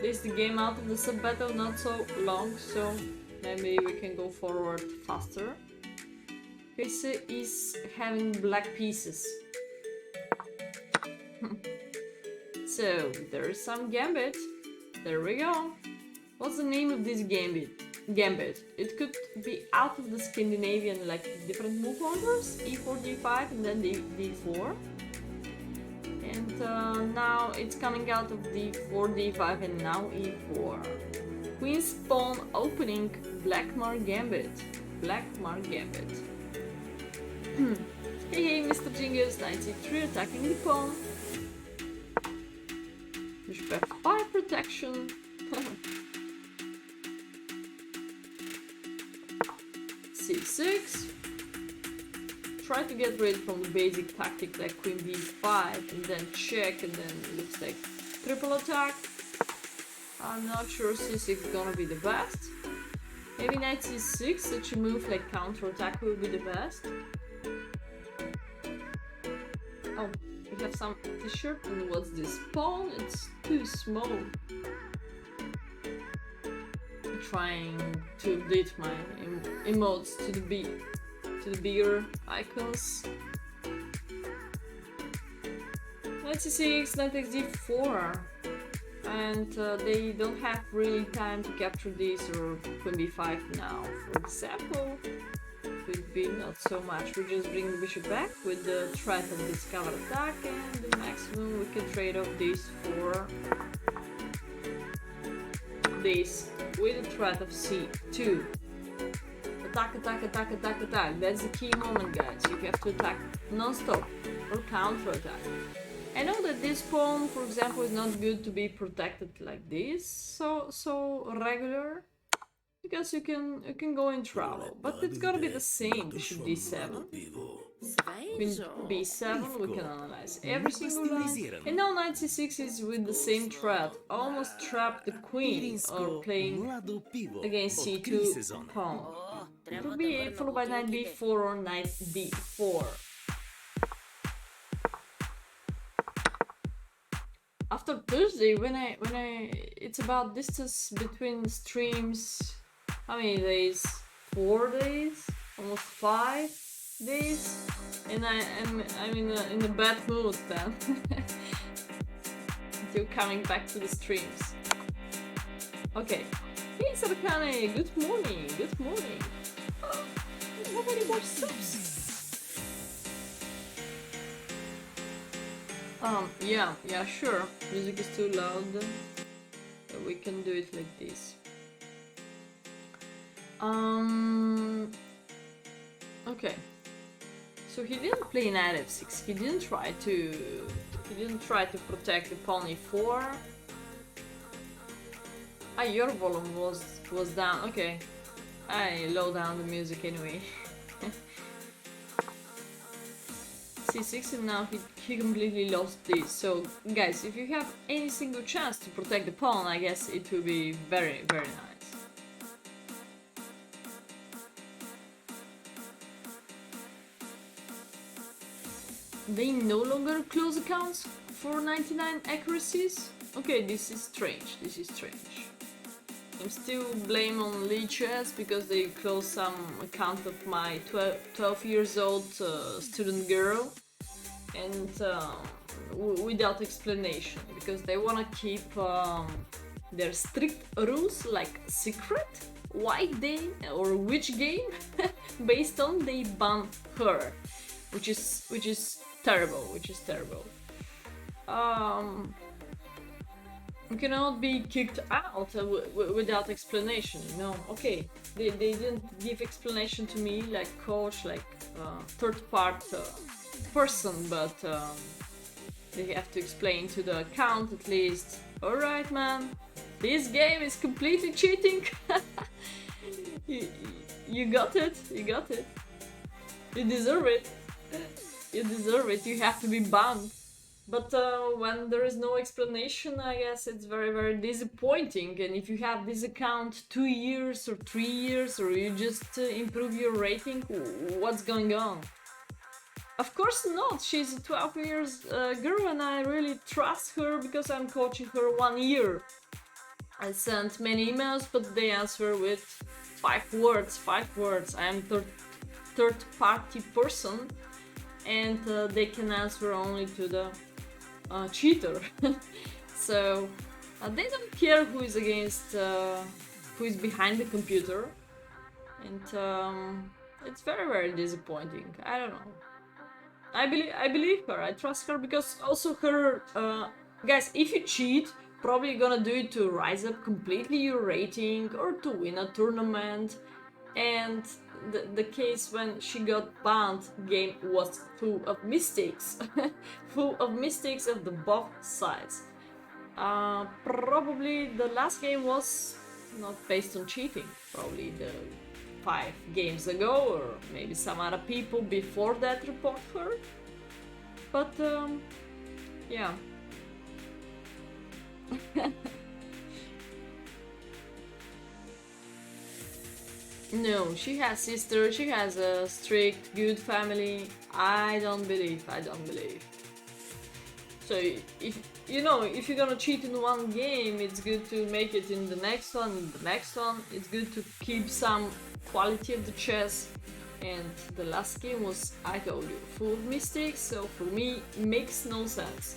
This is the game out of the sub battle, not so long, so maybe we can go forward faster. Qxh is having black pieces. So there is some gambit. There we go. What's the name of this gambit? It could be out of the Scandinavian, like different move orders, e4, d5, and then d4. And now it's coming out of d4, d5, and now e4. Queen's pawn opening Blackmar gambit. Blackmar gambit. Hey, Mr. Jingus, knight c3 attacking the pawn. Bishop f5 protection. c6. Try to get rid from the basic tactic like queen b5 and then check, and then it looks like triple attack. I'm not sure c6 is gonna be the best. Maybe knight c6, such a move like counter attack will be the best. Oh, we have some t-shirt, and what's this? Pawn? It's too small. I'm trying to update my emotes to the bigger icons. Knight c6, knight takes d4, and they don't have really time to capture this, or queen b5 now, for example. Would be not so much. We just bring the bishop back with the threat of this cover attack, and the maximum we can trade off this for this with the threat of c2. Attack, attack, attack, attack, attack. That's the key moment, guys. You have to attack non-stop or counter attack. I know that this pawn, for example, is not good to be protected like this, so regular, because you can go in trouble. But it's gotta be the same. Bishop d7, queen b7. We can analyze every single line. And now knight c6 is with the same threat. Almost trapped the queen, or playing against c2 pawn. It will be followed by knight b4 or knight d4. After Thursday, when I it's about distance between streams. How many days? 4 days? Almost 5 days? And I'm in a bad mood then. Until coming back to the streams. Okay. Hey Sarkane, good morning, good morning. Oh, I don't have any more subs. Yeah, sure. Music is too loud. So we can do it like this. Okay. So he didn't play knight f6. He didn't try to protect the pawn e4. Ah, your volume was down. Okay. I low down the music anyway. c6, and now he completely lost this. So guys, if you have any single chance to protect the pawn, I guess it will be very, very nice. They no longer close accounts for 99 accuracies? Okay, this is strange, this is strange. I'm still blame on logis because they closed some account of my 12 years old student girl, and without explanation, because they want to keep their strict rules like secret. Why they or which game based on they ban her, which is terrible, You cannot be kicked out without explanation, you know. Okay, they didn't give explanation to me like coach, like third part person, but they have to explain to the account at least. Alright, man, this game is completely cheating. You got it, you got it. You deserve it. You deserve it, you have to be banned. But when there is no explanation, I guess it's very, very disappointing. And if you have this account 2 years or 3 years, or you just improve your rating, what's going on? Of course not, she's a 12 years girl, and I really trust her because I'm coaching her 1 year. I sent many emails, but they answer with 5 words. 5 words. I am third party person, and they can answer only to the cheater. So they don't care who is against, who is behind the computer, and it's very disappointing. I don't know. I believe her. I trust her because also her guys, if you cheat, probably gonna do it to rise up completely your rating or to win a tournament. And the case when she got banned, game was full of mistakes, full of mistakes of the both sides. Probably the last game was not based on cheating. Probably the 5 games ago, or maybe some other people before that report her. But yeah. No, she has sister, she has a strict, good family. I don't believe. So if you know, if you're gonna cheat in one game, it's good to make it in the next one, It's good to keep some quality of the chess. And the last game was, I told you, full of mistakes, so for me, it makes no sense.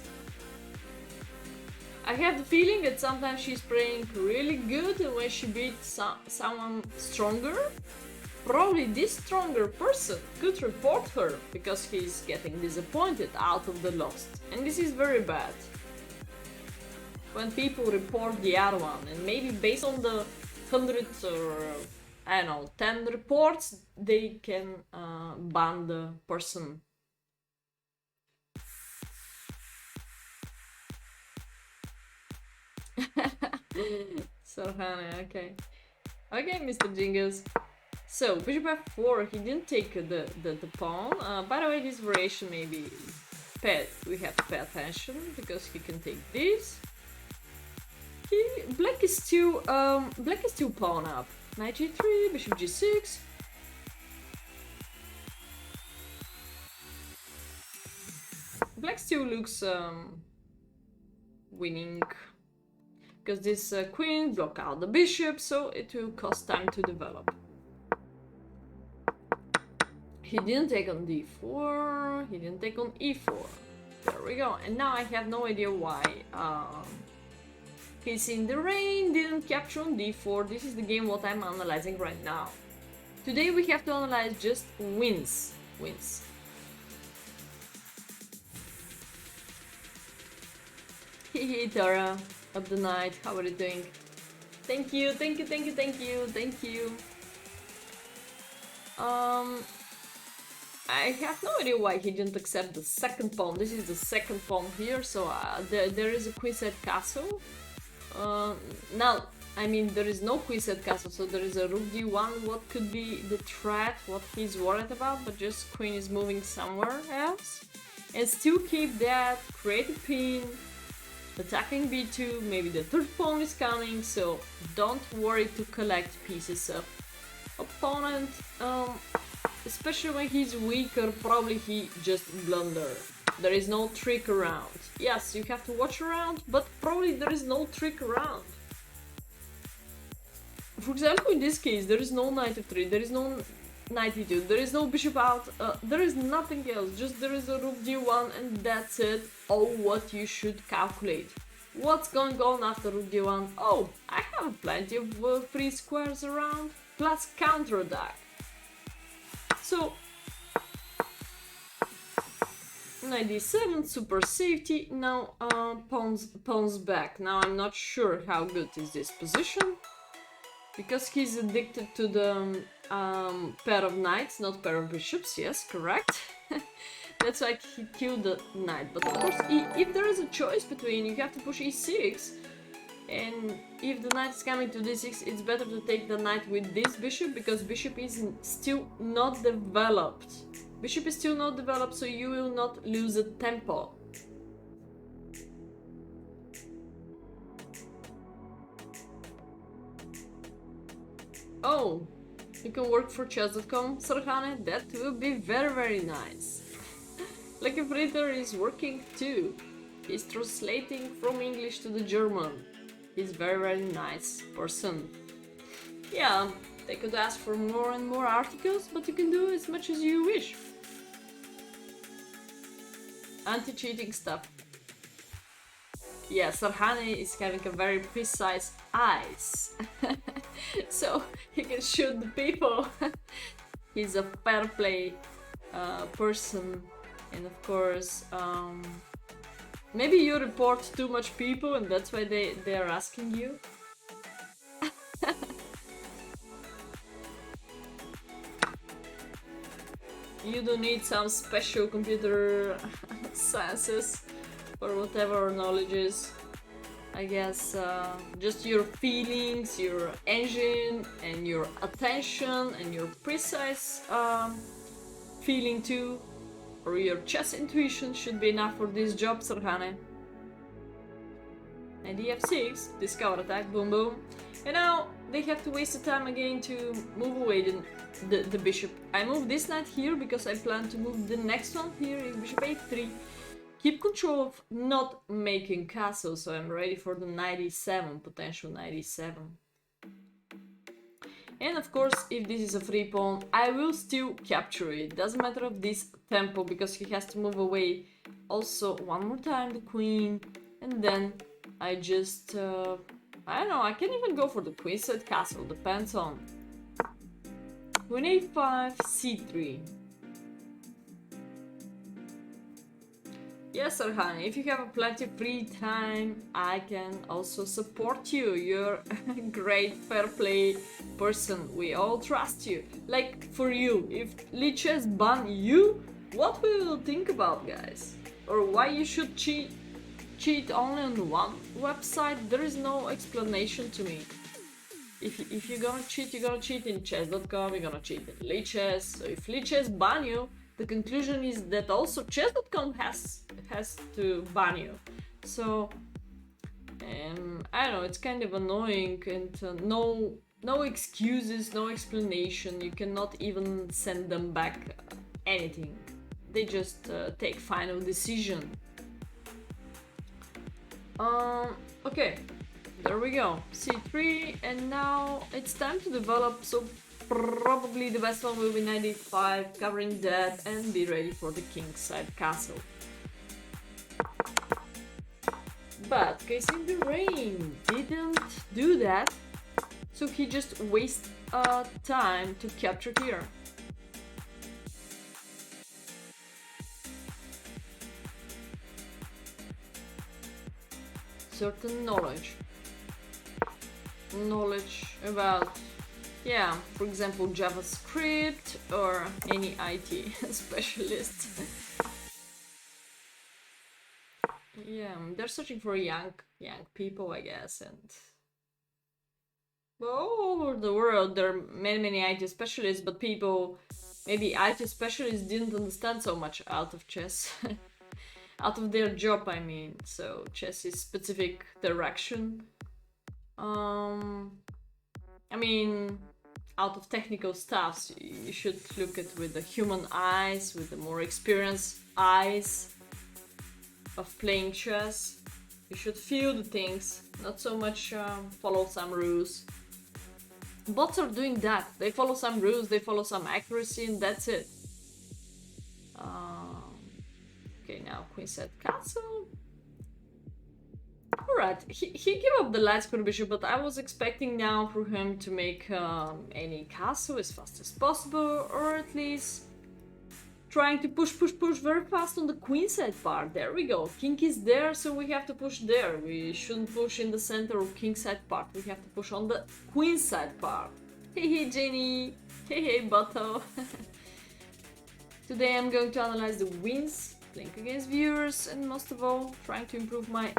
I have the feeling that sometimes she's playing really good, and when she beats someone stronger, probably this stronger person could report her because he's getting disappointed out of the lost. And this is very bad. When people report the other one, and maybe based on the hundreds or I don't know, 10 reports, they can ban the person. Sarhane, okay. Okay, Mr. Jingles. So, bishop f4, he didn't take the pawn. By the way, this variation maybe we have to pay attention, because he can take this. Black is still pawn up. Knight g3, bishop g6. Black still looks winning, because this queen block out the bishop, so it will cost time to develop. He didn't take on d4, he didn't take on e4. There we go. And now I have no idea why he's in the rain, didn't capture on d4. This is the game what I'm analyzing right now. Today we have to analyze just wins. Hey Tara of the night, how are you doing? Thank you. I have no idea why he didn't accept the second pawn. This is the second pawn here, so there is a queen-set castle. Now, I mean, there is no queen-set castle, so there is a rook d1. What could be the threat, what he's worried about, but just queen is moving somewhere else. And still keep that, create a pin, attacking b2, maybe the third pawn is coming, so don't worry to collect pieces of opponent. Especially when he's weaker, probably he just blunder. There is no trick around. Yes, you have to watch around, but probably there is no trick around. For example, in this case, there is no knight f3, there is no knight e2, there is no bishop out, there is nothing else, just there is a rook d1 and that's it. Oh, what you should calculate. What's going on after rook d1? Oh, I have plenty of free squares around, plus counterattack. So, knight d7, super safety. Now pawns back. Now I'm not sure how good is this position, because he's addicted to the pair of knights, not pair of bishops. Yes, correct. That's why he killed the knight. But of course, if there is a choice between, you have to push e6. And if the knight is coming to d6, it's better to take the knight with this bishop, because bishop is still not developed. Bishop is still not developed, so you will not lose a tempo. Oh, you can work for chess.com, Sarhane? That would be very nice. Lucky Fritter is working too. He's translating from English to the German. He's very nice person. Yeah, they could ask for more and more articles, but you can do as much as you wish. Anti-cheating stuff. Yeah, Sarhane is having a very precise eyes. So he can shoot the people. He's a fair play person. And of course, maybe you report too much people and that's why they are asking you. You do need some special computer sciences or whatever knowledge is. I guess just your feelings, your engine, and your attention, and your precise feeling too, or your chess intuition should be enough for this job, Sarhane. And F6, discover attack, boom boom. And now they have to waste the time again to move away the bishop. I move this knight here because I plan to move the next one here in bishop a3. Keep control of not making castles, so I'm ready for the knight e7, potential knight e7. And of course, if this is a free pawn, I will still capture it. Doesn't matter of this tempo, because he has to move away also one more time the queen, and then I just I don't know, I can even go for the queen side castle, depends on. Queen a5, c3. Yes, Sarhane, if you have plenty of free time, I can also support you. You're a great fair play person. We all trust you. Like for you, if Qxh5 ban you, what we will think about, guys? Or why you should cheat only on one website? There is no explanation to me. If you're gonna cheat in chess.com, you're gonna cheat in Qxh5. So if Qxh5 ban you, the conclusion is that also chess.com has to ban you. So I don't know, it's kind of annoying, and no excuses, no explanation. You cannot even send them back anything. They just take final decision. Okay, there we go, c3, and now it's time to develop. So probably the best one will be knight e5, covering that, and be ready for the kingside castle. But Qxh5 the Rain didn't do that, so he just wasted time to capture here. Certain knowledge about, yeah, for example, JavaScript or any IT specialist. Yeah, they're searching for young people, I guess, and well, all over the world there are many IT specialists, but people, maybe IT specialists, didn't understand so much out of chess. Out of their job, I mean. So chess is specific direction. I mean, out of technical stuff, you should look at with the human eyes, with the more experienced eyes of playing chess. You should feel the things, not so much follow some rules. Bots are doing that. They follow some rules, they follow some accuracy, and that's it. Okay, now queenside castle. Alright, he gave up the light square bishop, but I was expecting now for him to make any castle as fast as possible, or at least trying to push very fast on the queenside part. There we go. King is there, so we have to push there. We shouldn't push in the center of kingside part. We have to push on the queenside part. Hey Jenny. Hey Botto. Today I'm going to analyze the wins, playing against viewers, and most of all, trying to improve my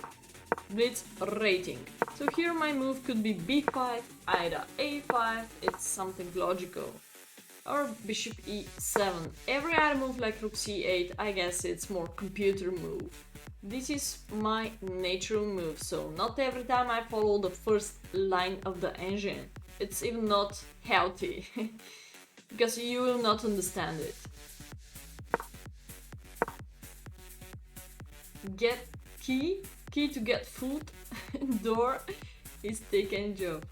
blitz rating. So here my move could be b5, either a5, it's something logical, or bishop e7. Every other move like rook c8, I guess it's more computer move. This is my natural move, so not every time I follow the first line of the engine. It's even not healthy, because you will not understand it. Get key to get food, door, He's taking job.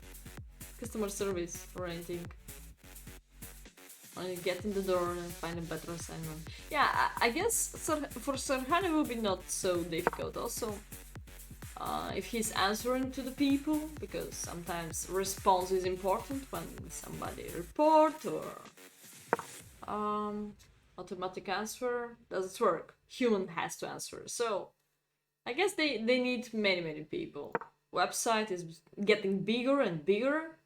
Customer service or anything. When you get in the door and find a better assignment. Yeah, I guess for Serhan it will be not so difficult. Also, if he's answering to the people, because sometimes response is important when somebody report or automatic answer doesn't work. Human has to answer. So I guess they need many people. Website is getting bigger and bigger.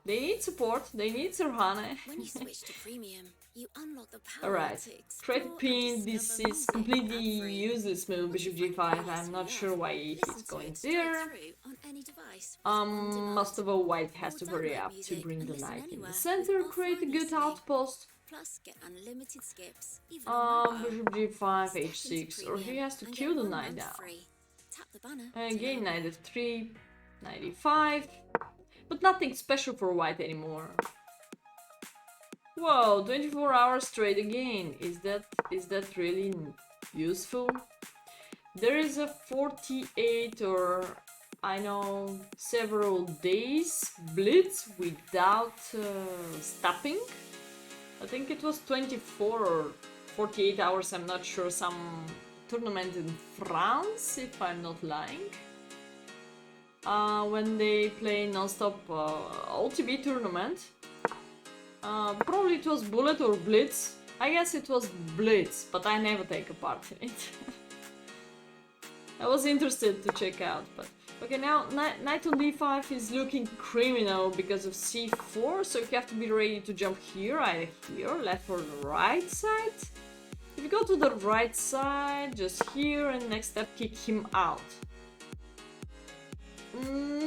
They need support. They need Serhane. When you switch to premium, you unlock the power. Alright. Create pin. This is completely useless move. Bishop g5. I'm not sure why he's going there. Most of all, white has to hurry up to bring the knight in the center. Create a good outpost. Plus, get unlimited skips. Bishop g5, h6, or he has to kill the knight now. Again, knight f3, knight e5, but nothing special for white anymore. Whoa, 24 hours trade again. Is that really useful? There is a 48 or I know several days blitz without stopping. I think it was 24 or 48 hours, I'm not sure, some tournament in France, if I'm not lying. When they play non-stop OTB tournament. Probably it was Bullet or Blitz. I guess it was Blitz, but I never take a part in it. I was interested to check out, but... Okay, now knight on d5 is looking criminal because of c4, so you have to be ready to jump here, either here, left or the right side. If you go to the right side, just here, and next step kick him out.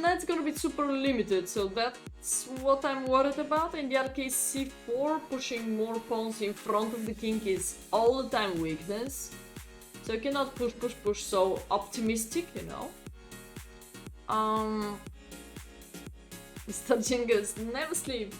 That's gonna be super limited, so that's what I'm worried about. In the other case, c4, pushing more pawns in front of the king is all the time weakness. So you cannot push so optimistic, you know. Mr. Jingles, never sleep.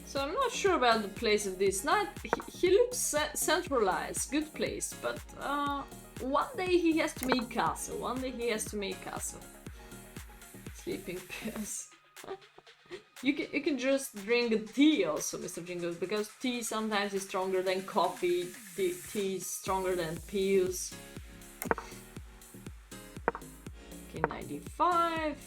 So I'm not sure about the place of this knight. He looks centralized, good place, but one day he has to make castle. One day he has to make castle. Sleeping pills. You can just drink a tea also, Mr. Jingles, because tea sometimes is stronger than coffee, tea is stronger than pills. Okay, 95,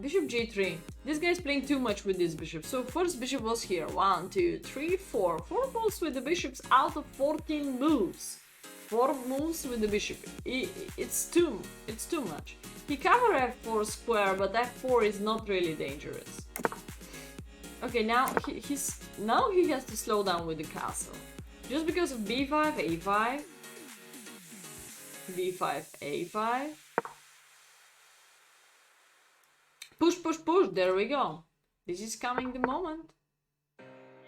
bishop g3. This guy is playing too much with this bishop. So first bishop was here, 1, 2, 3, 4. 4 moves with the bishops out of 14 moves. 4 moves with the bishop. It's too much. He covered f4 square, but f4 is not really dangerous. Okay, now he has to slow down with the castle. Just because of b5, a5, b5, a5. Push, push, push, there we go. This is coming the moment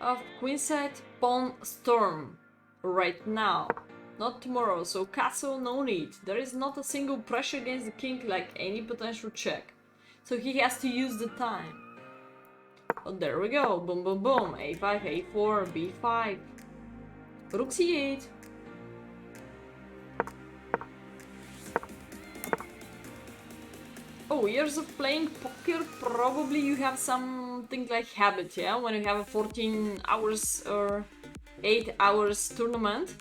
of queenside pawn storm right now. Not tomorrow, so castle no need. There is not a single pressure against the king like any potential check. So he has to use the time. Oh, there we go. Boom, boom, boom. a5, a4, b5. Rook c8. Oh, years of playing poker, probably you have something like habit, yeah? When you have a 14 hours or 8 hours tournament,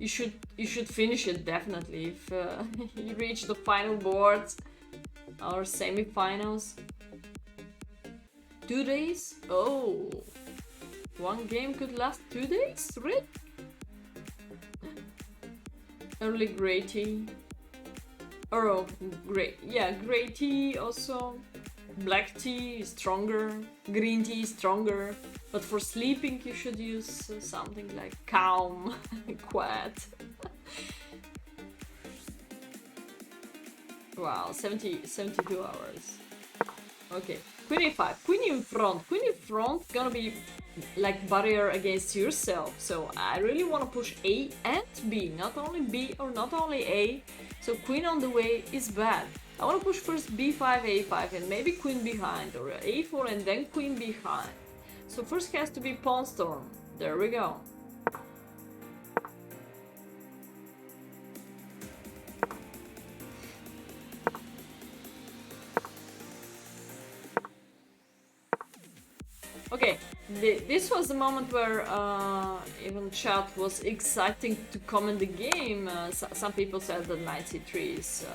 you should finish it definitely if you reach the final boards or semi-finals. 2 days? Oh, one game could last 2 days? Really? Early grey tea. Oh, great. Yeah, grey tea also. Black tea is stronger. Green tea is stronger. But for sleeping, you should use something like calm, quiet. Wow, 72 hours. Okay, queen a5, queen in front. Queen in front gonna be like barrier against yourself. So I really want to push A and B, not only B or not only A. So queen on the way is bad. I want to push first b5, a5 and maybe queen behind, or a4 and then queen behind. So first has to be pawn storm. There we go. Okay, this was the moment where even chat was exciting to comment the game. Some people said that knight c3 is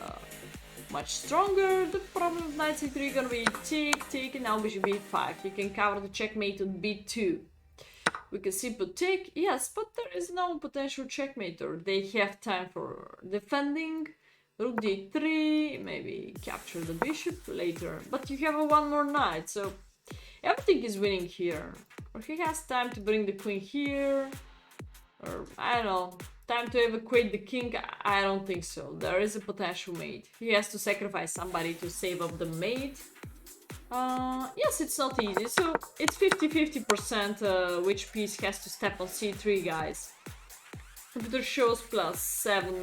much stronger. The problem with knight c3 gonna be tick, and now bishop b5. You can cover the checkmate on b2. We can simply take, yes, but there is no potential checkmate, or they have time for defending. Rook d3, maybe capture the bishop later, but you have a one more knight, so everything is winning here. Or he has time to bring the queen here, or I don't know, time to evacuate the king. I don't think so. There is a potential mate. He has to sacrifice somebody to save up the mate. Yes, it's not easy, so it's 50-50% which piece has to step on c3, guys. Computer shows +7,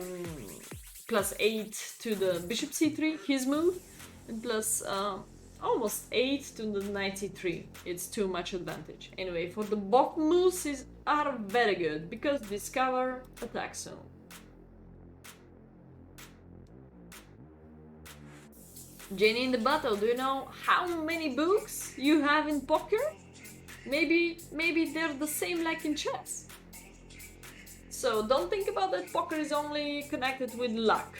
+8 to the bishop c3, his move, and plus almost 8 to the knight c3. It's too much advantage. Anyway, for the both moves are very good, because discover attack zone. Jenny in the battle, do you know how many books you have in poker? Maybe they're the same like in chess. So don't think about that poker is only connected with luck.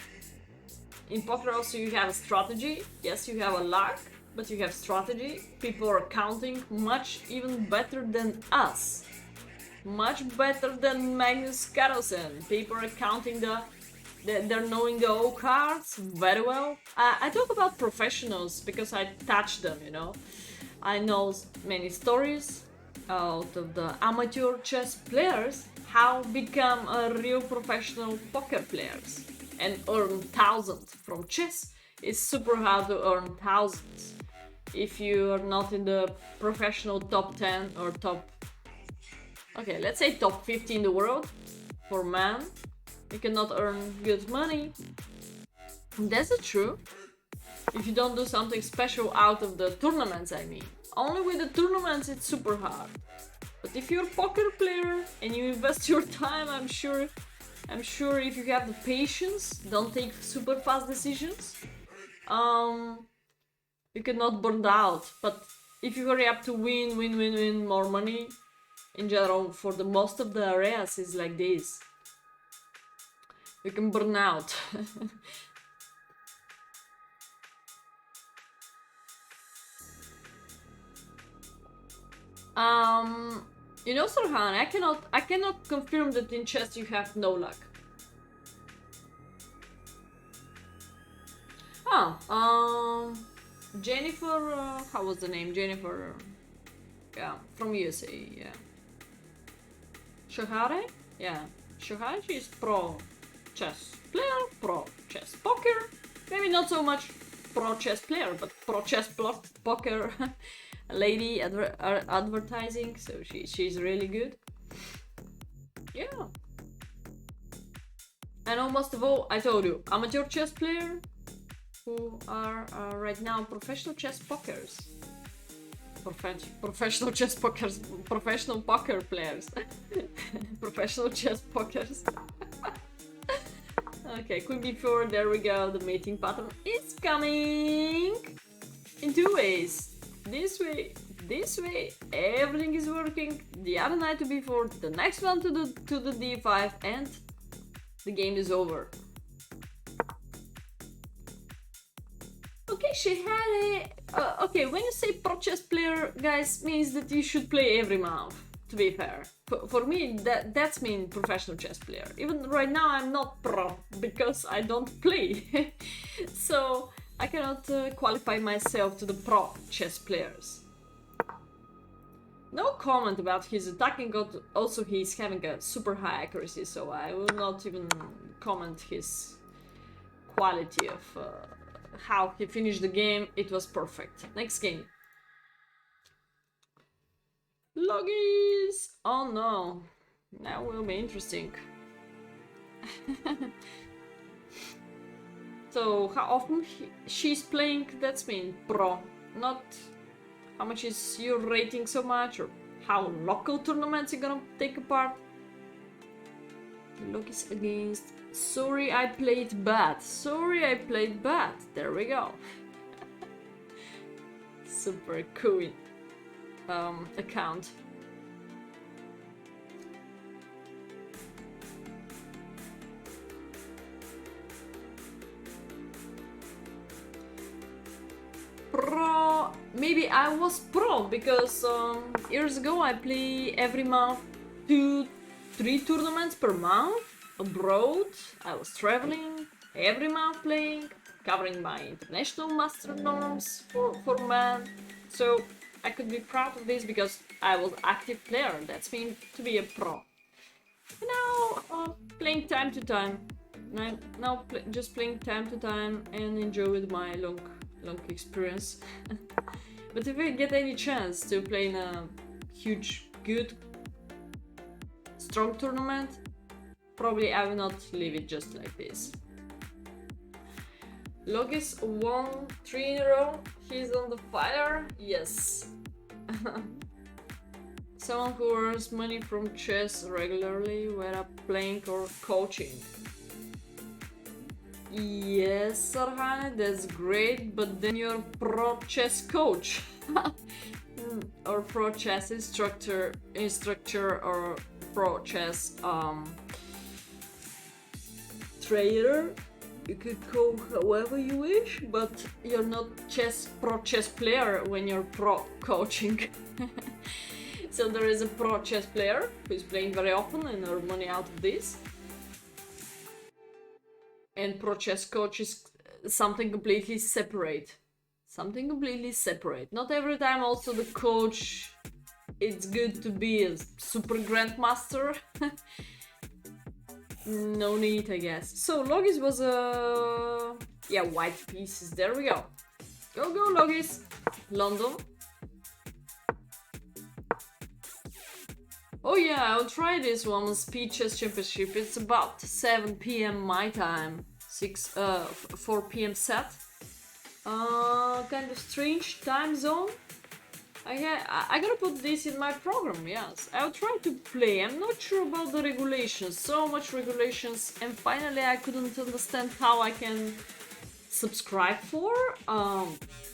In poker also you have a strategy. Yes, you have a luck, but you have strategy. People are counting much even better than us. Much better than Magnus Carlsen. People are counting they're knowing the old cards very well. I talk about professionals because I touch them, you know. I know many stories out of the amateur chess players how become a real professional poker players and earn thousands from chess. It's super hard to earn thousands if you are not in the professional top 10 or okay, let's say top 50 in the world for man. You cannot earn good money. That's true. If you don't do something special out of the tournaments, I mean. Only with the tournaments it's super hard. But if you're a poker player and you invest your time, I'm sure if you have the patience, don't take super fast decisions, you cannot burn out. But if you hurry up to win more money, in general, for the most of the areas is like this. You can burn out. You know, Sarhan, I cannot confirm that in chess you have no luck. Jennifer, how was the name? Jennifer, yeah, from USA, yeah. Shahare? Yeah, Shahare, she's pro chess player, pro chess poker. Maybe not so much pro chess player, but pro chess poker lady advertising, so she's really good. Yeah. And almost of all, I told you, amateur chess player who are right now professional chess pokers. Professional chess pokers, professional poker players. Professional chess pokers. Okay, queen b4, there we go, the mating pattern is coming in two ways. This way, everything is working. The other knight to b4, the next one to the d5, and the game is over. Okay, she had a... okay, when you say pro chess player, guys, means that you should play every move, to be fair. For me, that's mean professional chess player. Even right now, I'm not pro, because I don't play. So, I cannot qualify myself to the pro chess players. No comment about his attacking, also he's having a super high accuracy, so I will not even comment his quality of how he finished the game. It was perfect. Next game. Logis! Oh no, that will be interesting. So how often she's playing, that's mean pro, not how much is your rating so much, or how local tournaments you're gonna take apart. Logis against... sorry I played bad. Sorry I played bad. There we go. Super cool. account. Pro, maybe I was pro because years ago I play every month 2-3 tournaments per month abroad. I was traveling every month playing, covering my international master norms for men. So I could be proud of this because I was active player. That's mean to be a pro. Now playing time to time. Now just playing time to time and enjoy with my long experience. But if I get any chance to play in a huge, good, strong tournament, probably I will not leave it just like this. Logis won 3 in a row. He's on the fire. Yes. Someone who earns money from chess regularly, whether playing or coaching. Yes, Sarhane, that's great, but then you're pro chess coach or pro chess instructor or pro chess trader. You could go however you wish, but you're not pro chess player when you're pro coaching. So there is a pro chess player who is playing very often and earn money out of this. And pro chess coach is something completely separate. Something completely separate. Not every time also the coach, it's good to be a super grandmaster. No need, I guess. So Logis was a... yeah, white pieces. There we go. Go, go, Logis. London. Oh yeah, I'll try this one, Speed Chess Championship. It's about 7 PM my time, 4 PM set. Kind of strange time zone. I gotta put this in my program, yes. I'll try to play. I'm not sure about the regulations, so much regulations, and finally I couldn't understand how I can subscribe for.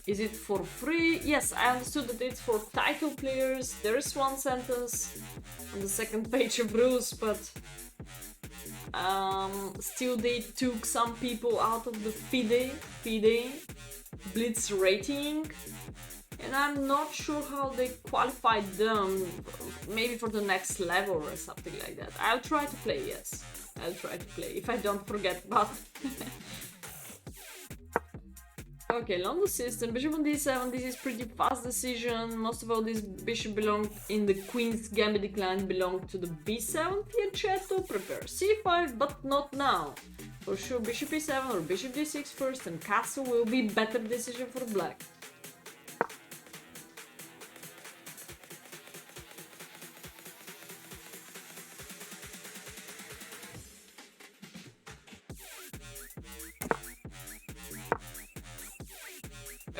Is it for free? Yes, I understood that it's for title players. There is one sentence on the second page of rules, but still they took some people out of the FIDE Blitz rating, and I'm not sure how they qualified them, maybe for the next level or something like that. I'll try to play, yes. I'll try to play, if I don't forget about it. Okay, London system, bishop on d7, this is pretty fast decision. Most of all, this bishop belonged in the queen's gambit decline belonged to the b7 fionchetta. Prepare c5, but not now. For sure, bishop e7 or bishop d6 first, and castle will be better decision for black.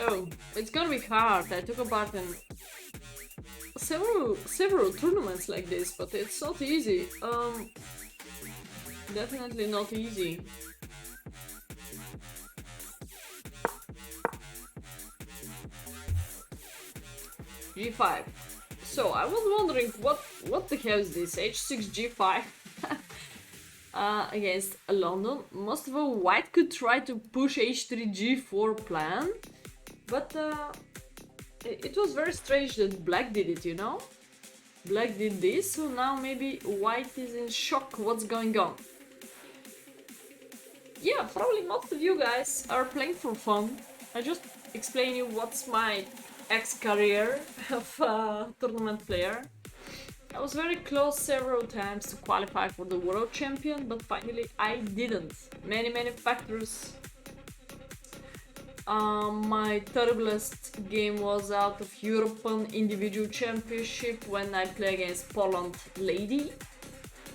Oh, it's gonna be hard. I took part in several tournaments like this, but it's not easy. Definitely not easy. G5. So I was wondering what the hell is this? H6 G5 against London. Most of all, white could try to push H3 G4 plan. But it was very strange that black did it, you know? Black did this, so now maybe white is in shock what's going on. Yeah, probably most of you guys are playing for fun. I just explain you what's my ex-career of tournament player. I was very close several times to qualify for the world champion, but finally I didn't. Many factors. My terriblest game was out of European individual championship when I play against Poland lady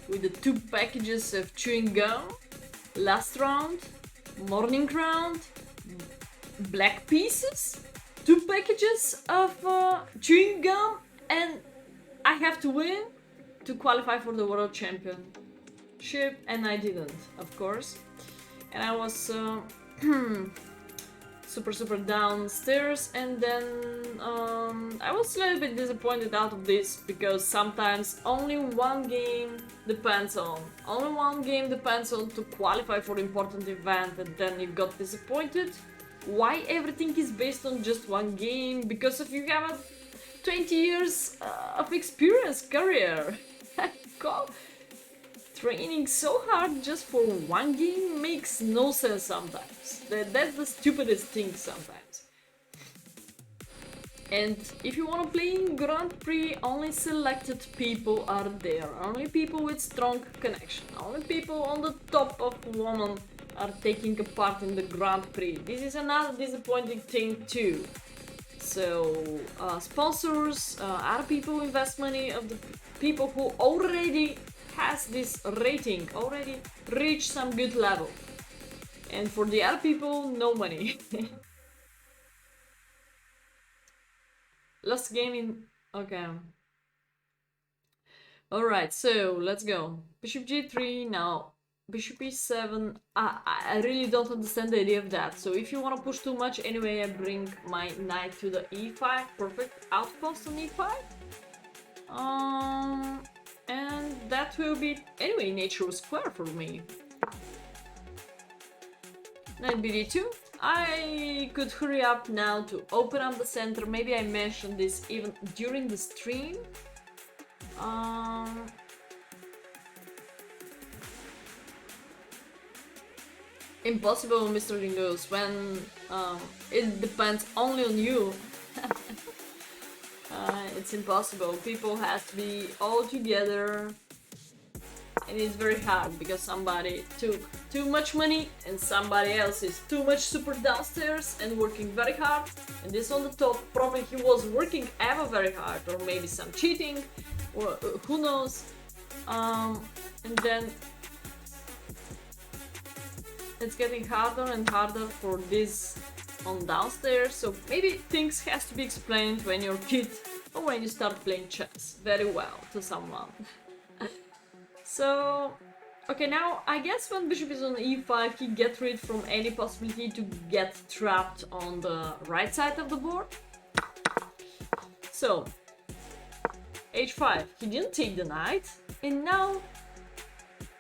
with the 2 packages of chewing gum. Last round, morning round, black pieces, 2 packages of chewing gum, and I have to win to qualify for the world championship, and I didn't, of course. And I was super downstairs, and then I was a little bit disappointed out of this because sometimes only one game depends on to qualify for important event, and then you got disappointed. Why everything is based on just one game? Because if you have a 20 years of experience career, God, training so hard just for one game makes no sense sometimes. That's the stupidest thing sometimes. And if you want to play in Grand Prix, only selected people are there. Only people with strong connection. Only people on the top of woman are taking a part in the Grand Prix. This is another disappointing thing too. So sponsors, other people invest money of the people who already has this rating, already reached some good level. And for the other people, no money. Last game in... okay. Alright, so let's go. Bishop g3 now. Bishop e7. I really don't understand the idea of that. So if you want to push too much, anyway, I bring my knight to the e5. Perfect outpost on e5. And that will be, anyway, natural square for me. Knight bd2. I could hurry up now to open up the center. Maybe I mentioned this even during the stream. Impossible, Mr. Ringo's, when it depends only on you. It's impossible. People have to be all together, and it's very hard because somebody took too much money and somebody else is too much super downstairs and working very hard, and this on the top, probably he was working ever very hard, or maybe some cheating, or who knows. And then it's getting harder and harder for this on downstairs, so maybe things has to be explained when you're a kid or when you start playing chess very well to someone. So, okay, now I guess when bishop is on e5, he gets rid from any possibility to get trapped on the right side of the board. So, h5, he didn't take the knight, and now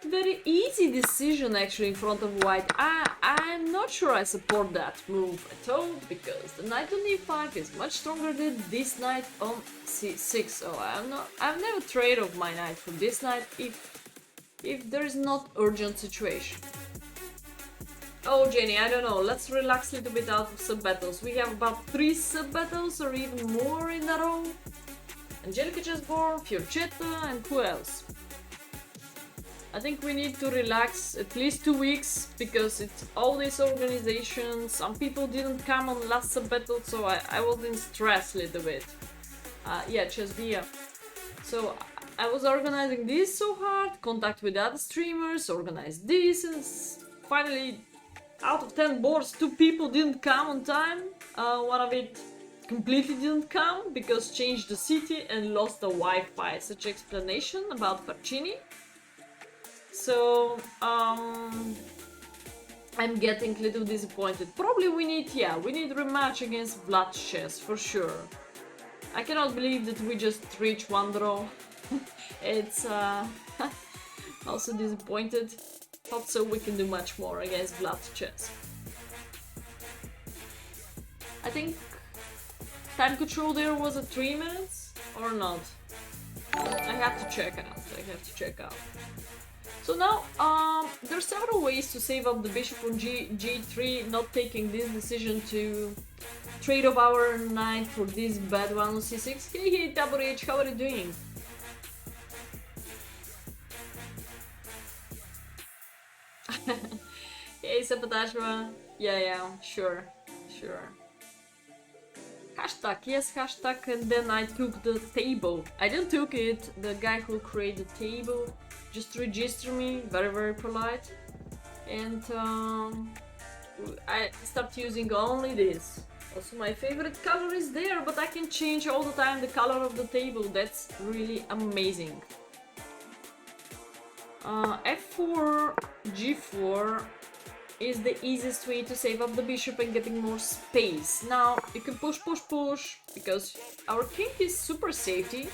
very easy decision actually in front of white. I'm not sure I support that move at all, because the knight on e5 is much stronger than this knight on c6. So I'm never trade off my knight for this knight if there is not urgent situation. Oh Jenny, I don't know, let's relax a little bit out of sub-battles. We have about 3 sub-battles or even more in a row. Angelica Chessboard, Fionchetta, and who else? I think we need to relax at least 2 weeks, because it's all this organization. Some people didn't come on last sub-battle, so I was in stress a little bit. Yeah, Chessvia. So I was organizing this so hard, contact with other streamers, organize this, and finally out of 10 boards, 2 people didn't come on time. One of it completely didn't come because changed the city and lost the Wi-Fi. Such explanation about Farcini. So I'm getting a little disappointed. Probably we need rematch against Vlad Chess for sure. I cannot believe that we just reached 1 draw. It's also disappointed. Hope so we can do much more against Vlad Chess. I think time control there was at 3 minutes or not. I have to check out. So now, there are several ways to save up the bishop on g3, not taking this decision to trade off our knight for this bad one on c6. Hey, WH, how are you doing? Hey, Sapatashma. Yeah, sure. Hashtag, yes, hashtag, and then I took the table. I didn't took it, the guy who created the table just registered me, very polite. And I start using only this. Also my favorite color is there, but I can change all the time the color of the table. That's really amazing. F4, G4. is the easiest way to save up the bishop and getting more space. Now you can push, push, push, because our king is super safety.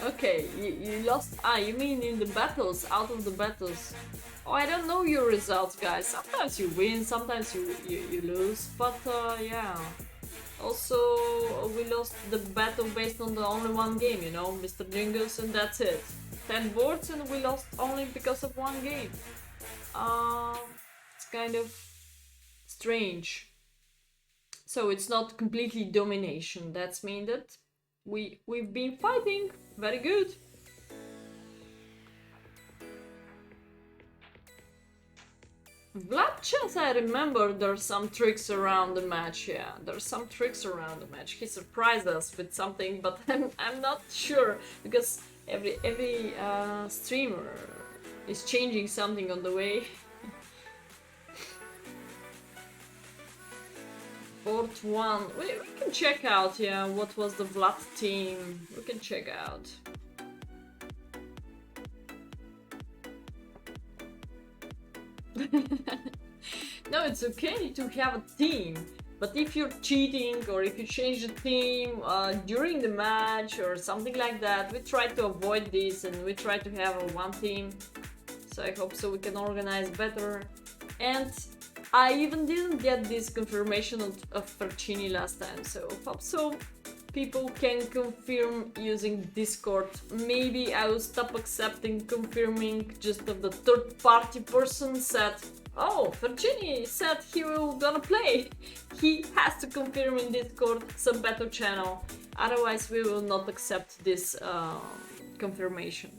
Okay, you lost. Ah, you mean in the battles, out of the battles. Oh, I don't know your results, guys. Sometimes you win, sometimes you lose, but yeah. Also, we lost the battle based on the only one game, you know, Mr. Jingles, and that's it. 10 boards and we lost only because of one game. It's kind of strange. So it's not completely domination. That's mean that we've been fighting. Very good. Vlad chess, I remember there's some tricks around the match, yeah. There's some tricks around the match. He surprised us with something, but I'm not sure, because every streamer is changing something on the way. Board 1. We can check out, yeah, what was the Vlad team. We can check out. No, it's okay to have a team, but if you're cheating or if you change the team during the match or something like that, we try to avoid this and we try to have a one team. So I hope so we can organize better. And I even didn't get this confirmation of Fercini last time, so hope so people can confirm using Discord. Maybe I will stop accepting confirming just of the third party person said, oh, Fercini said he will gonna play. He has to confirm in Discord some battle channel, otherwise we will not accept this confirmation.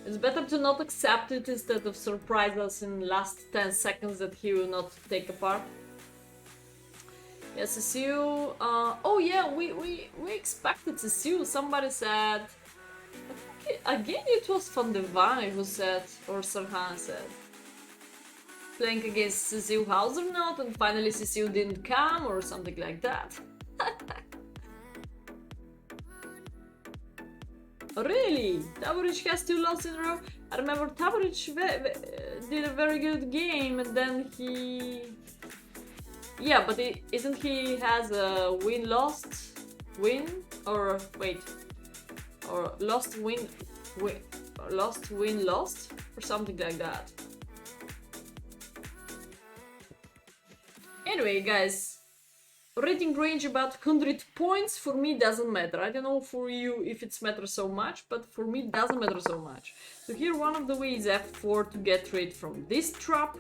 It's better to not accept it instead of surprise us in last 10 seconds that he will not take a part. Yes, Cecile. Oh yeah, we expected Cecile. Somebody said. I think again it was Van de Vane who said, or Sarhan said. Playing against Cecile Hauser not, and finally Cecile didn't come, or something like that. Really? Taborich has 2 losses in a row? I remember Taborich did a very good game, and then he... Yeah, but isn't he has a win-lost-win? Or wait, or lost-win-lost? Or something like that. Anyway, guys, rating range about 100 points for me doesn't matter. I don't know for you if it matters so much, but for me it doesn't matter so much. So here one of the ways is f4 to get rid from this trap.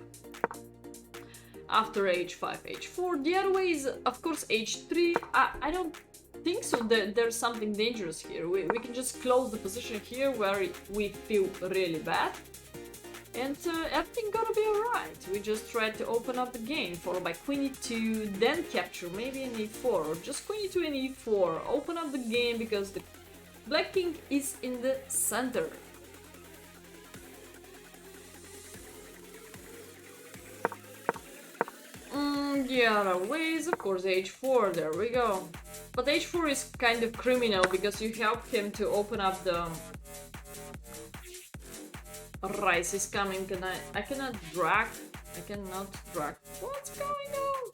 After h5, h4. The other way is, of course, h3. I don't think so that there's something dangerous here. We can just close the position here where we feel really bad. And everything gonna be alright. We just try to open up the game, followed by queen e2, then capture, maybe an e4, or just queen e2 and e4. Open up the game because the black king is in the center. The other ways, of course, h4, there we go. But h4 is kind of criminal because you help him to open up the... Rice is coming and I cannot drag. I cannot drag. What's going on?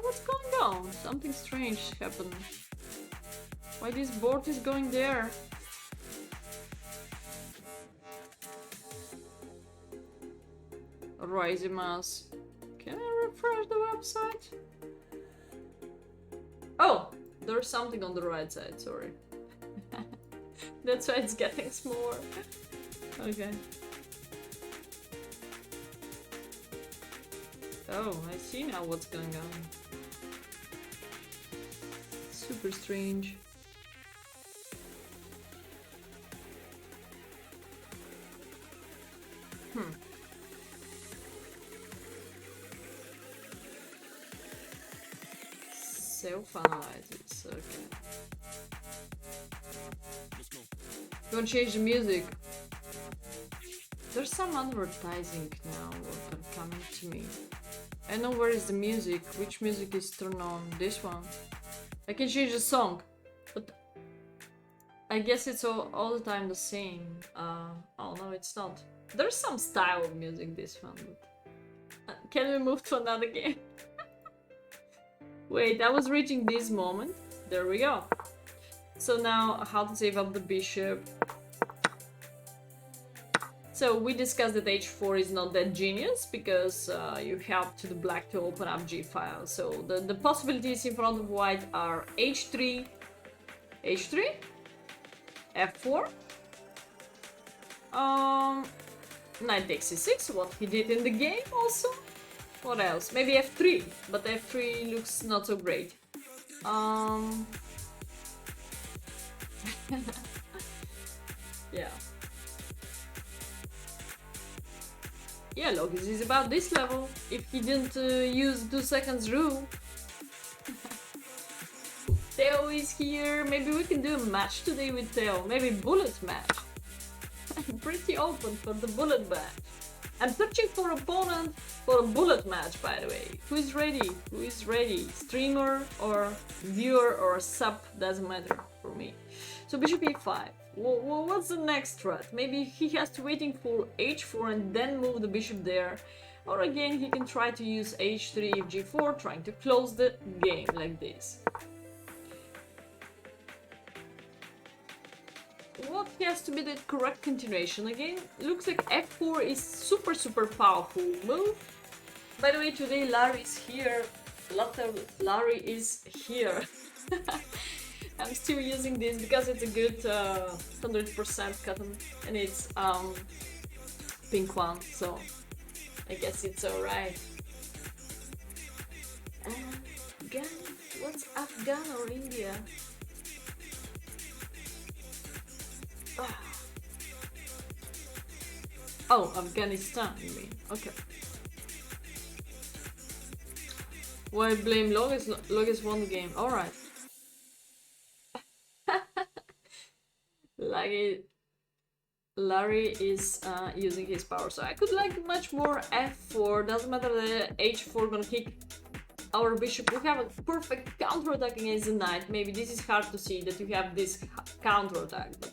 What's going on? Something strange happened. Why this board is going there? Rising mouse. Can I refresh the website? Oh, there's something on the right side, sorry. That's why it's getting smaller. Okay. Oh, I see now what's going on. Super strange. Self-analyze it, okay. Don't change the music. There's some advertising now coming to me. I know where is the music. Which music is turned on? This one. I can change the song, but I guess it's all the time the same. Oh no, it's not. There's some style of music this one, but can we move to another game? Wait, I was reaching this moment. There we go. So now, how to save up the bishop. So we discussed that h4 is not that genius because you help to the black to open up g-file. So the possibilities in front of white are h3, h3, f4, knight takes c6, what he did in the game also. What else? Maybe f3, but f3 looks not so great. Yeah. Yeah, logis is about this level. If he didn't use 2 seconds rule. Theo is here. Maybe we can do a match today with Theo. Maybe bullet match. I'm pretty open for the bullet match. I'm searching for opponent for a bullet match, by the way. Who is ready? Who is ready? Streamer or viewer or sub, doesn't matter for me. So bishop e5. What's the next threat? Maybe he has to waiting for h4 and then move the bishop there. Or again, he can try to use h3 if g4, trying to close the game like this. What has to be the correct continuation again? Looks like f4 is super powerful move. By the way, today Larry is here. Larry is here. I'm still using this because it's a good 100% cotton and it's pink one, so I guess it's alright. Afghan? What's Afghan or India? Oh, Afghanistan, you mean? Okay. Why blame Logis? Logis won the game. Alright. Larry is using his power, so I could like much more f4. Doesn't matter that h4 gonna kick our bishop. We have a perfect counter-attack against the knight. Maybe this is hard to see that you have this counter-attack, but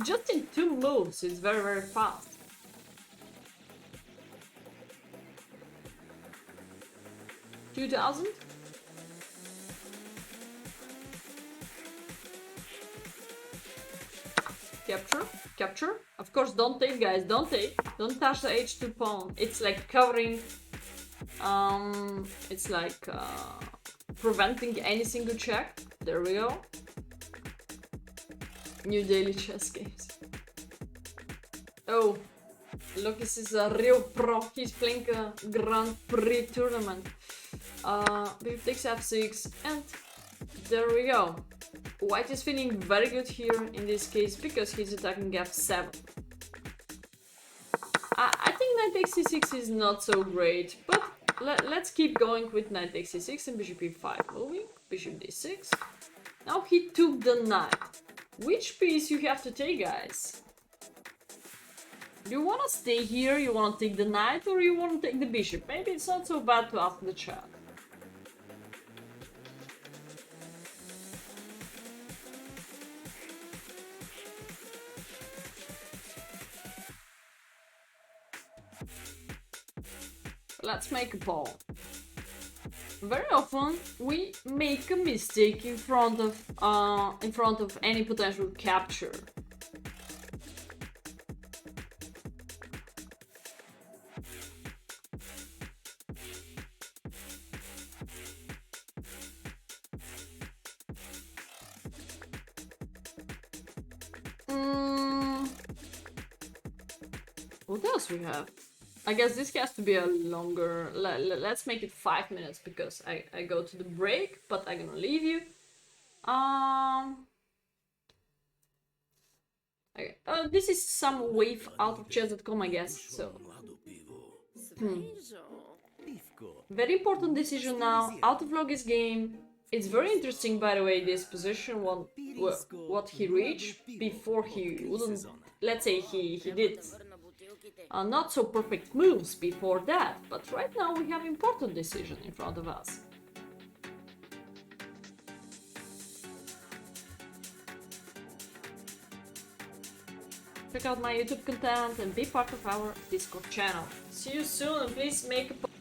just in 2 moves it's very fast. $2,000? Capture. Of course, don't take, guys, don't take. Don't touch the h2 pawn. It's like covering, it's like preventing any single check. There we go. New daily chess games. Oh, Logis is a real pro. He's playing a Grand Prix tournament. Bishop takes f6, and there we go. White is feeling very good here in this case because he's attacking f7. I think knight takes c6 is not so great, but let's keep going with knight takes c6 and bishop e5 moving, bishop d6. Now he took the knight. Which piece you have to take, guys? Do you want to stay here, you want to take the knight, or you want to take the bishop? Maybe it's not so bad to ask the chat. Let's make a poll. Very often we make a mistake in front of any potential capture. What else we have? I guess this has to be a longer... Let's make it 5 minutes because I go to the break, but I'm gonna leave you. Okay. This is some wave out of chess.com, I guess, so... Very important decision now, out of Logis game. It's very interesting, by the way, this position, what he reached before he wouldn't... Let's say he did... not so perfect moves before that, but right now we have important decision in front of us. check out my YouTube content and be part of our Discord channel. See you soon and please make a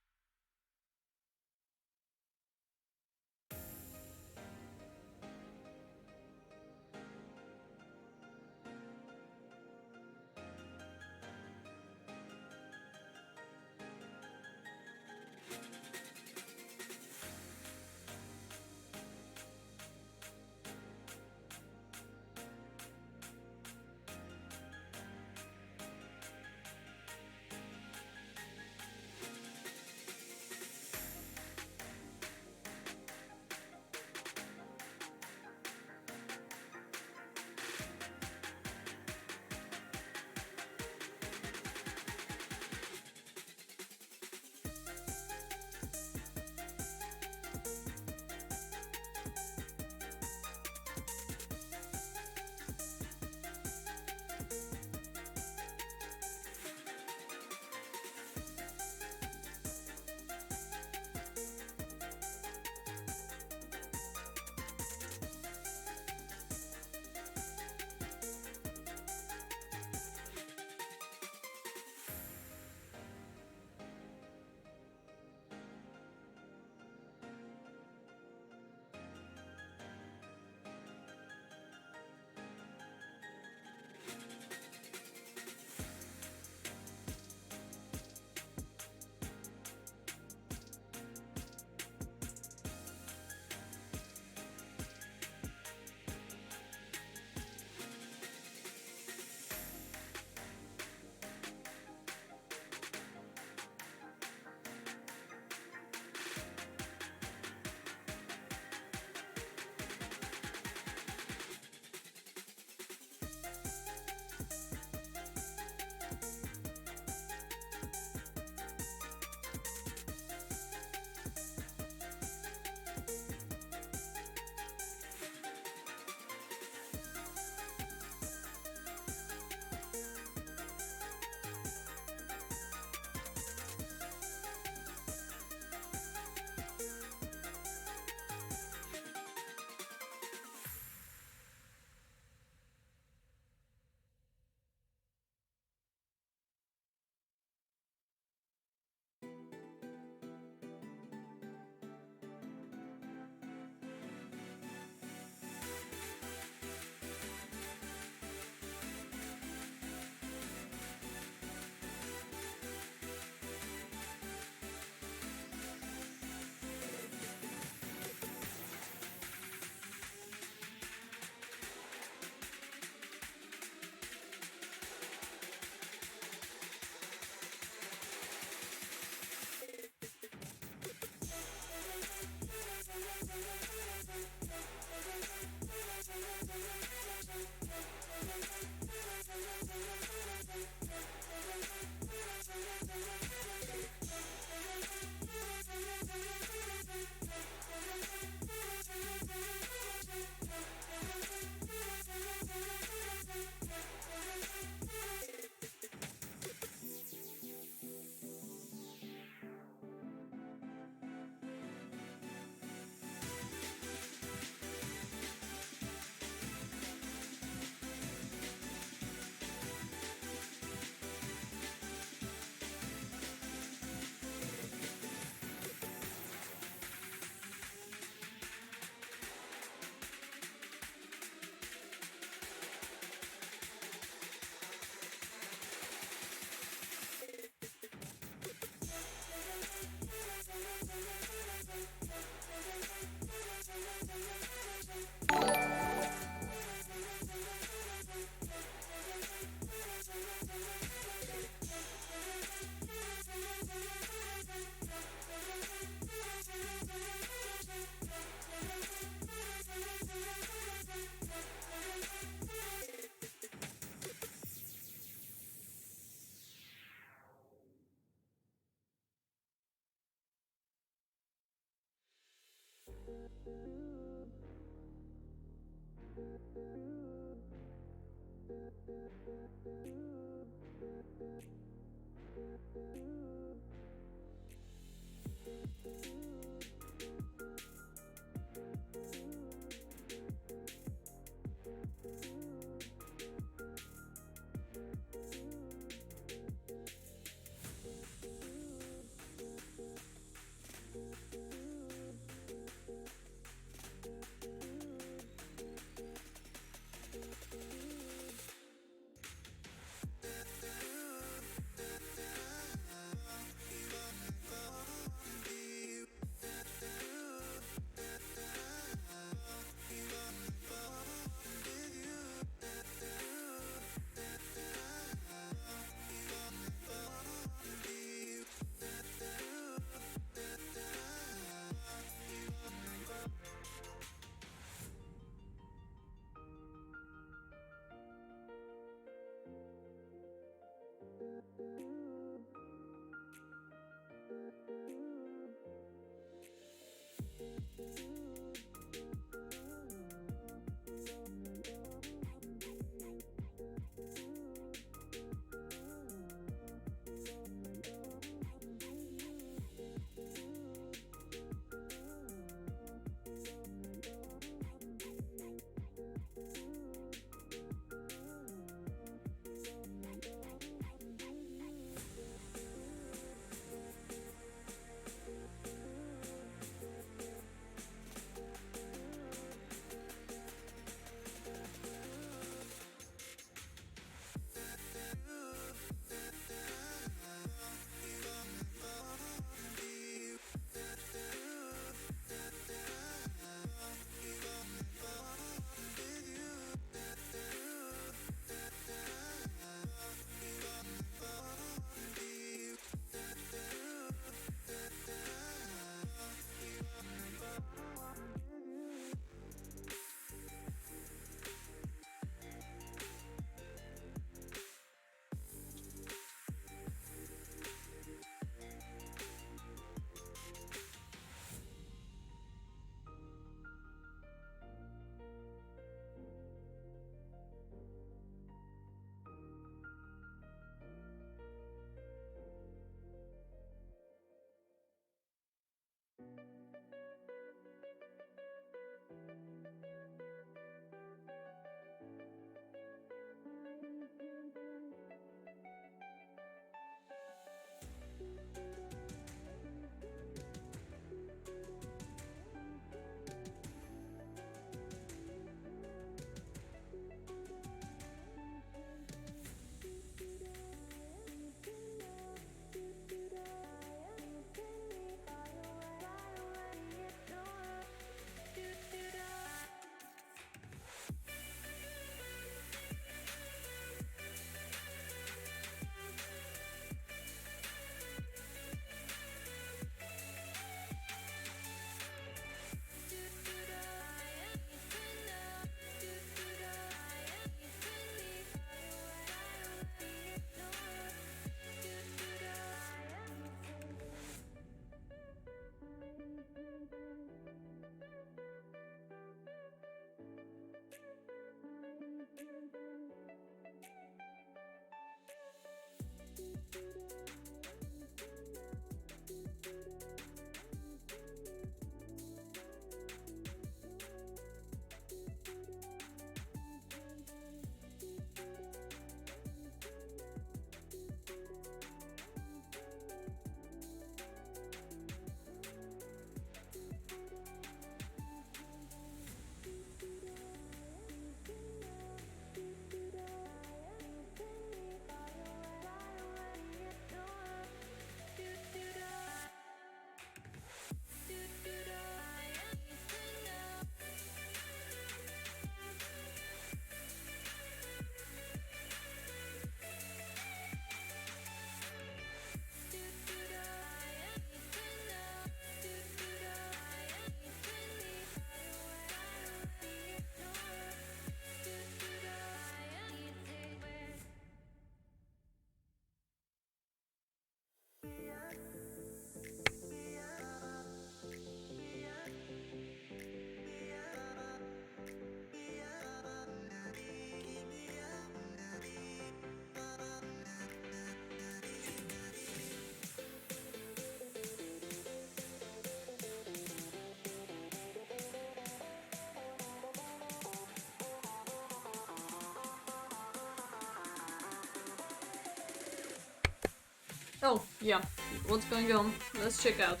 Oh, yeah. What's going on? Let's check out.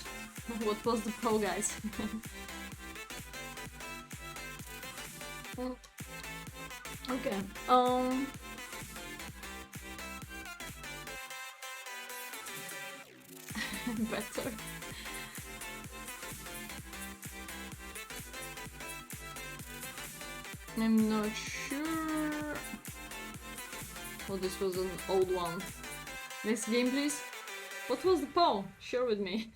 What was the poll, guys? Okay. Better. I'm not sure. Oh, this was an old one. Next game, please. What was the poll? Share with me.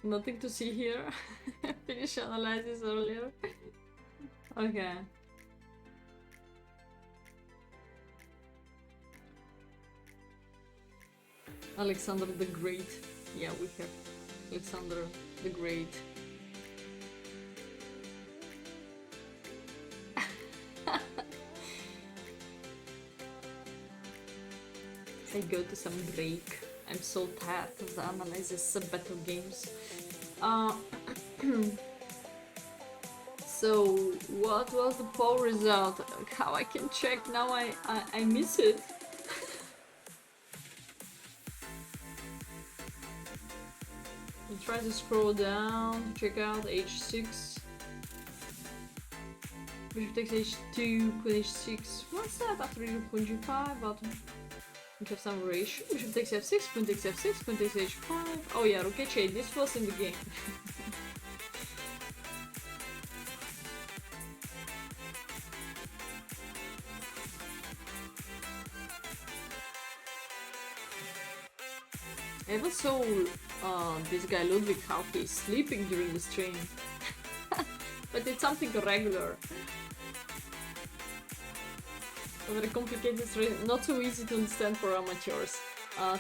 Nothing to see here. Finish analysis earlier. Okay. Alexander the Great. Yeah, we have Alexander the Great. I go to some break. I'm so tired of the analysis of battle games. So what was the poll result? How I can check now? I miss it. I'll try to scroll down to check out h6. Bishop takes h2, queen h6. What's that after you queen g5 bottom? We have some ratio. Bishop takes f6, queen takes f6, queen takes h5. Oh yeah, rook h8. This was in the game. I ever saw this guy Ludwig how he's sleeping during the stream. But it's something regular. A very complicated stream, not so easy to understand for amateurs.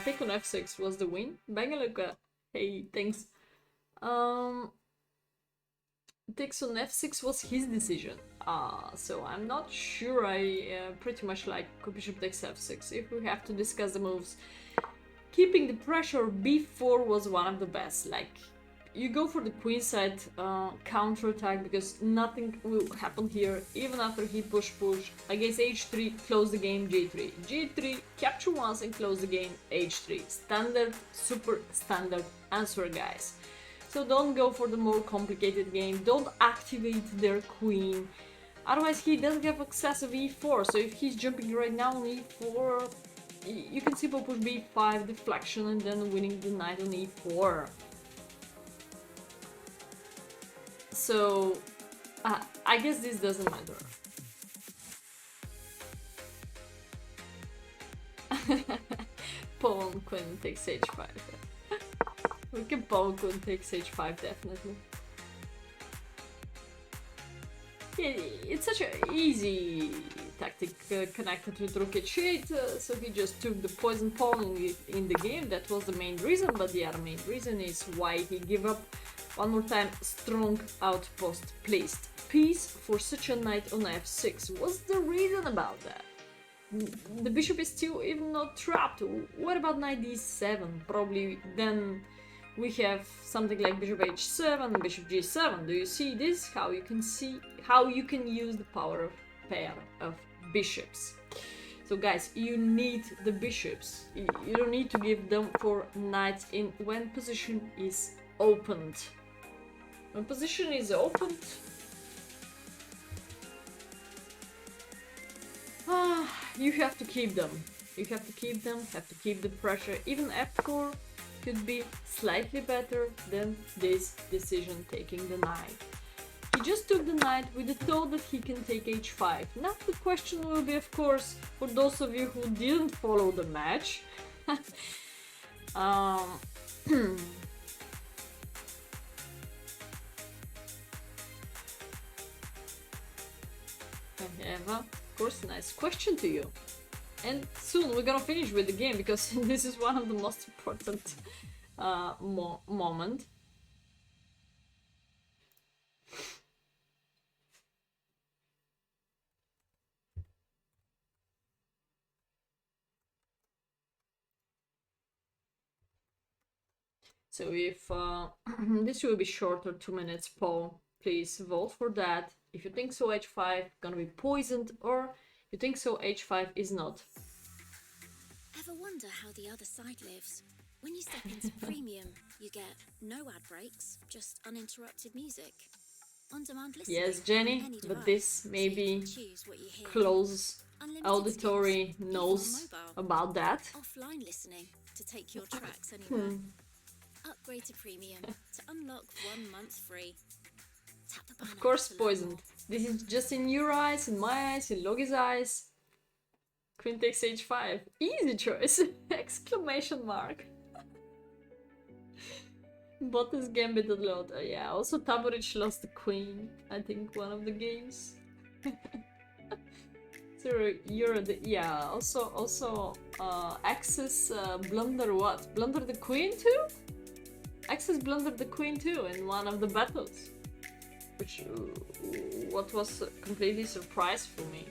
Take on f6 was the win. Bangaluka, hey, thanks. Takes on f6 was his decision. So I'm not sure. I pretty much like bishop takes f6. If we have to discuss the moves, keeping the pressure b4 was one of the best. Like, you go for the queenside counter-attack because nothing will happen here, even after he push. Against h3, close the game, g3. g3, capture once and close the game, h3. Standard, super standard answer, guys. So don't go for the more complicated game, don't activate their queen. Otherwise he doesn't have access of e4, so if he's jumping right now on e4, you can simply push b5, deflection, and then winning the knight on e4. So, I guess this doesn't matter. Pawn queen takes h5. We can pawn queen takes h5 definitely. It's such an easy tactic connected with rook h8, so he just took the poison pawn in the game. That was the main reason, but the other main reason is why he gave up. One more time, strong outpost placed. Piece for such a knight on f6. What's the reason about that? The bishop is still even not trapped. What about knight d7? Probably then we have something like bishop h7, bishop g7. Do you see this? How you can use the power of pair of bishops. So guys, you need the bishops. You don't need to give them for knights in when position is opened. When position is opened, you have to keep them. You have to keep them, have to keep the pressure. Even f4 could be slightly better than this decision taking the knight. He just took the knight with the thought that he can take h5. Now the question will be, of course, for those of you who didn't follow the match, Eva, of course, nice question to you. And soon we're gonna finish with the game because this is one of the most important moment. So if this will be shorter, 2 minutes poll, please vote for that. If you think so h5 gonna be poisoned, or You think so? H5 is not. Ever wonder how the other side lives? When you step into premium, you get no ad breaks, just uninterrupted music. On-demand listening. Yes, Jenny, on any but device, this so you maybe can choose what you hear. close Unlimited auditory skips, even on knows mobile. about that. Offline listening to take your tracks anywhere. Upgrade to premium to unlock 1 month free. Tap the banner Of course, to learn poisoned. more. This is just in your eyes, in my eyes, in Logi's eyes. Queen takes H5. Easy choice! Exclamation mark. Bottas gambit a lot. Yeah, also Taborich lost the queen. I think one of the games. So you're the also Axis blunder what? Blunder the queen too? Axis blundered the queen too in one of the battles. Which what was completely surprise for me.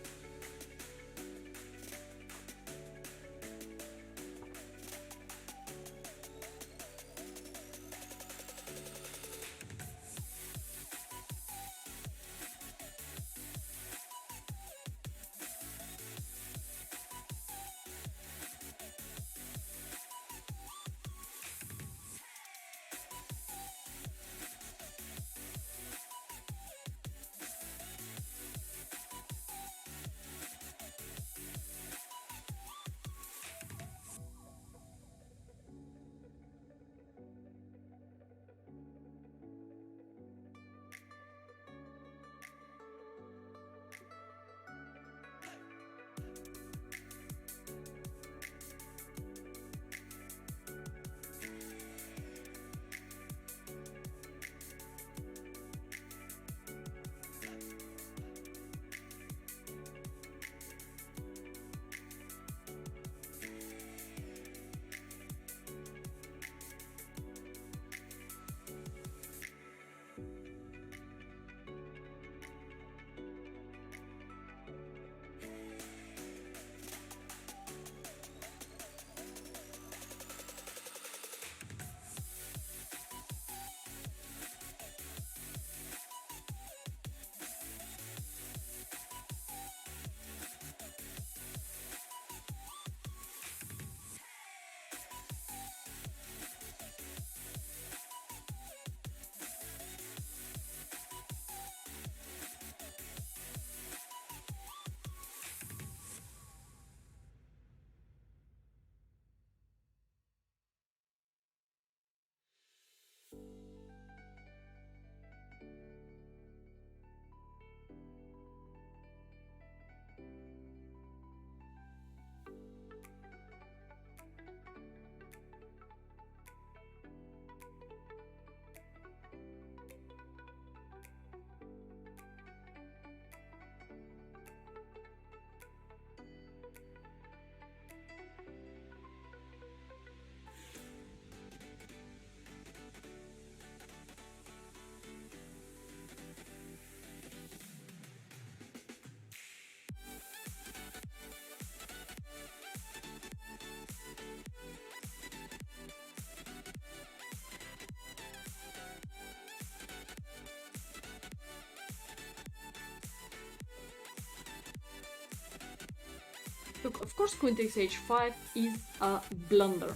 Look, of course Queen takes H5 is a blunder.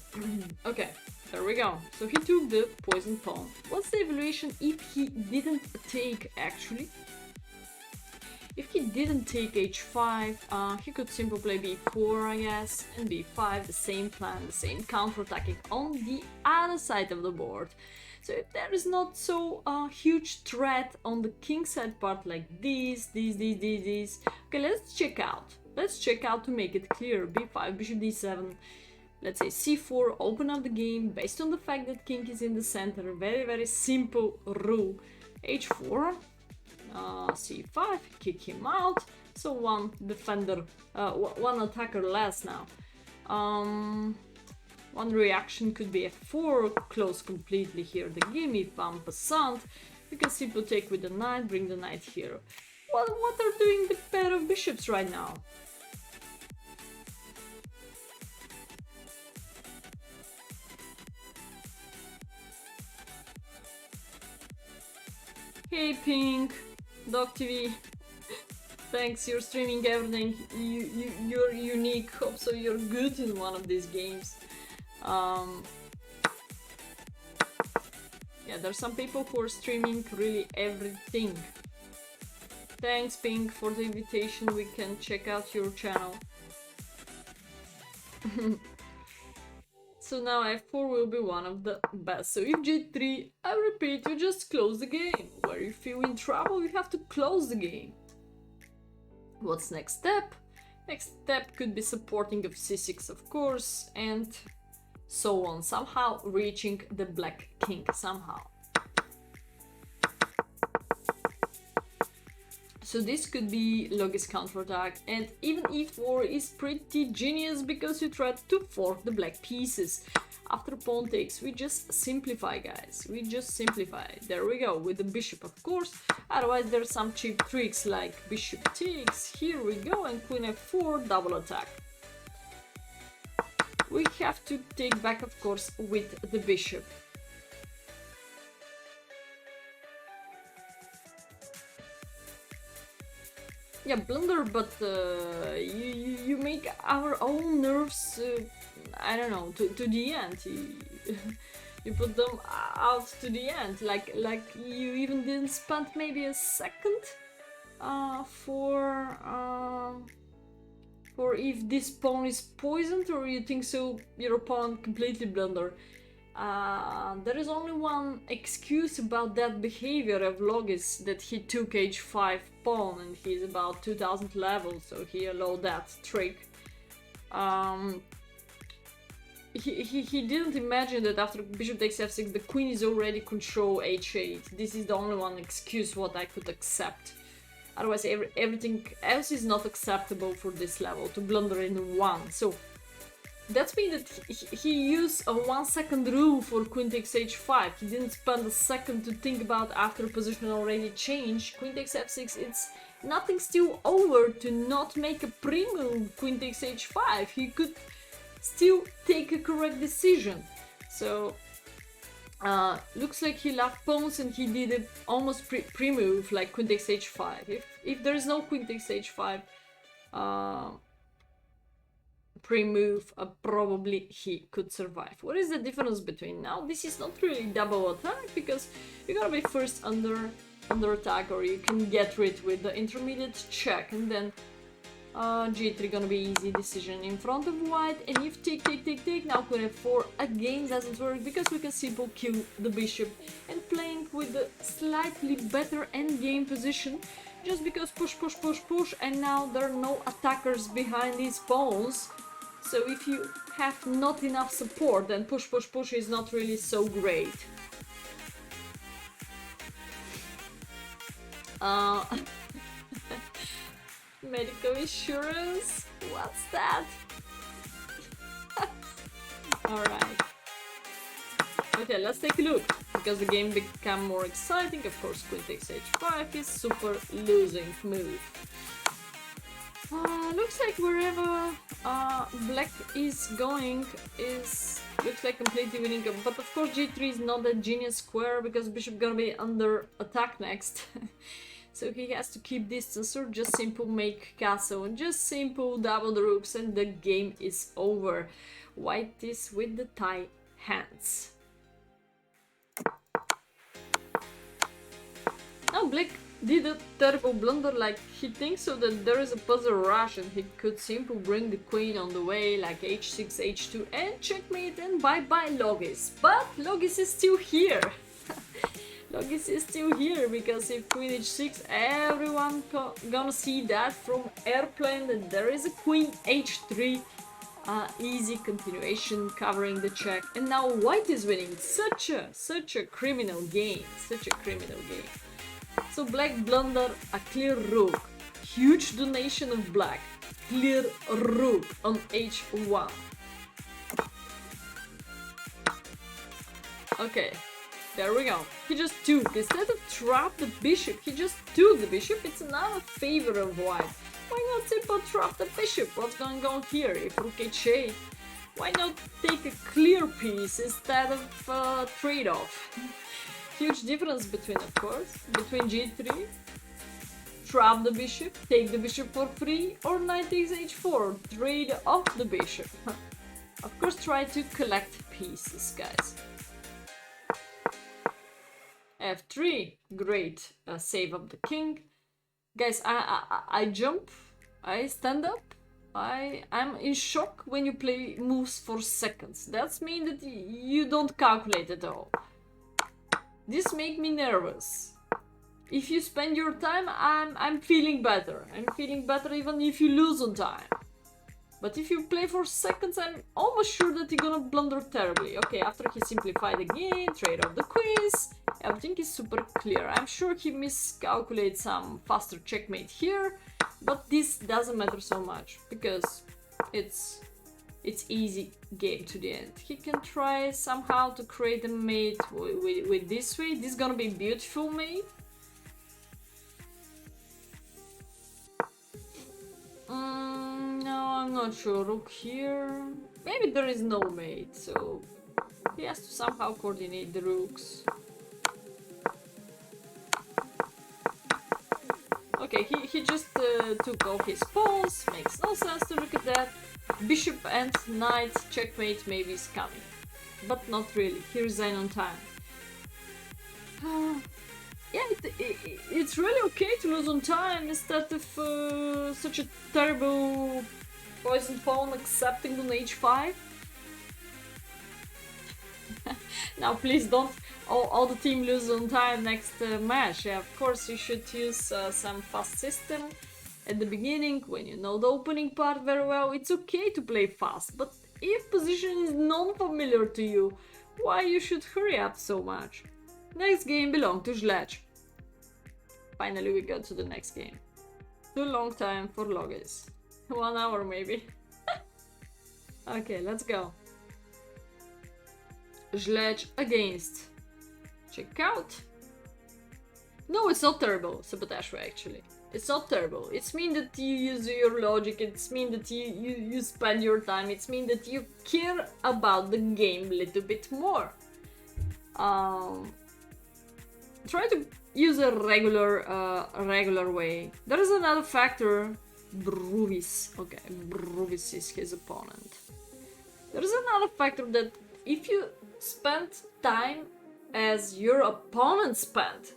Okay, there we go. So he took the poison pawn. What's the evaluation if he didn't take, actually? If he didn't take H5, he could simply play B4, I guess, and B5, the same plan, the same counter-attacking on the other side of the board. So if there is not so huge threat on the king side part like these, okay, let's check out. Let's check out to make it clear. B5, bishop D7, let's say C4, open up the game based on the fact that king is in the center. Very, very simple rule. H4, C5, kick him out. So one defender, one attacker less now. One reaction could be F4, close completely here the game. If en passant, you can simply take with the knight, bring the knight here. What are doing the pair of bishops right now? Hey Pink, Dog TV. Thanks, you're streaming everything. You're unique. Hope so you're good in one of these games. Yeah, there's some people who are streaming really everything. Thanks, Pink, for the invitation. We can check out your channel. So now f4 will be one of the best. So if g3, I repeat, you just close the game. Where you feel in trouble, you have to close the game. What's next step? Next step could be supporting of c6, of course, and so on. Somehow reaching the black king, somehow. So this could be logis counterattack, and even e4 is pretty genius because you try to fork the black pieces. After pawn takes, we just simplify, guys. We just simplify. There we go, with the bishop, of course. Otherwise, there's some cheap tricks like bishop takes. Here we go, and queen f4, double attack. We have to take back, of course, with the bishop. Yeah, blunder, but you make our own nerves, I don't know, to the end. You put them out to the end, like you even didn't spend maybe a second for if this pawn is poisoned, or you think so your opponent completely blunder. There is only one excuse about that behavior of Logis, that he took h5 pawn and he's about 2000 level, so he allowed that trick. He didn't imagine that after bishop takes f6 the queen is already control h8. This is the only one excuse what I could accept. Otherwise everything else is not acceptable for this level, to blunder in one. So that means that he used a 1 second rule for queen takes h5. He didn't spend a second to think about after position already changed. Queen takes f6, it's nothing still over to not make a pre-move queen takes h5. He could still take a correct decision. So looks like he left pawns and he did it almost pre-move like queen takes h5. If there is no queen takes h5 pre-move, probably he could survive. What is the difference between now? This is not really double attack because you're gonna be first under attack, or you can get rid with the intermediate check, and then g3 gonna be easy decision in front of white. And if take, now queen f4 again doesn't work because we can simply kill the bishop, and playing with the slightly better endgame position just because push, and now there are no attackers behind these pawns. So if you have not enough support, then push is not really so great. Medical insurance? What's that? Alright. Okay, let's take a look, because the game become more exciting. Of course, queen takes h5 is super losing move. Looks like wherever black is going looks like completely winning, but of course g3 is not a genius square because bishop gonna be under attack next. So he has to keep distance, or just simple make castle and just simple double the rooks, and the game is over. White is with the tie hands. Now black did a terrible blunder, like he thinks so that there is a puzzle rush and he could simply bring the queen on the way, like h6, h2 and checkmate, and bye-bye Logis. But Logis is still here. Logis is still here because if queen h6, everyone gonna see that from airplane that there is a queen h3. Easy continuation covering the check, and now white is winning. Such a criminal game, such a criminal game. So black blunder a clear rook, huge donation of black, clear rook on h1. Okay, there we go. He just took, instead of trap the bishop, he just took the bishop. It's not a favor of white. Why not simply trap the bishop? What's going on here? If rook h8, why not take a clear piece instead of trade-off? Huge difference between, of course, between g3. trap the bishop, take the bishop for free, or knight takes h4, trade off the bishop. Of course, try to collect pieces, guys. f3, great, save of the king. Guys, I jump, I stand up, I'm in shock when you play moves for seconds. That means that you don't calculate at all. This makes me nervous. If you spend your time, I'm feeling better. I'm feeling better even if you lose on time. But if you play for seconds, I'm almost sure that you're gonna blunder terribly. Okay, after he simplified the game, trade off the queens, everything is super clear. I'm sure he miscalculated some faster checkmate here, but this doesn't matter so much because it's easy game to the end. He can try somehow to create a mate with this way. This is gonna be beautiful mate. No, I'm not sure. Rook here. Maybe there is no mate, so he has to somehow coordinate the rooks. Okay, he just took off his pawns. Makes no sense to look at that. Bishop and knight checkmate maybe is coming, but not really. He resigned on time. Yeah, it's really okay to lose on time instead of such a terrible poison pawn accepting on h5. Now please don't all the team lose on time next match. Yeah, of course you should use some fast system at the beginning when you know the opening part very well. It's okay to play fast, but if position is non-familiar to you, why you should hurry up so much? Next game belonged to Qxh5. Finally we got to the next game. Too long time for logis. 1 hour maybe. Okay, let's go. Qxh5 against. Check out. No, it's not terrible, sabotage actually. It's not terrible. It's mean that you use your logic, it's mean that you spend your time, it's mean that you care about the game a little bit more. Try to use a regular way. There is another factor, Bruvis. Okay, Bruvis is his opponent. There is another factor that if you spend time as your opponent spent,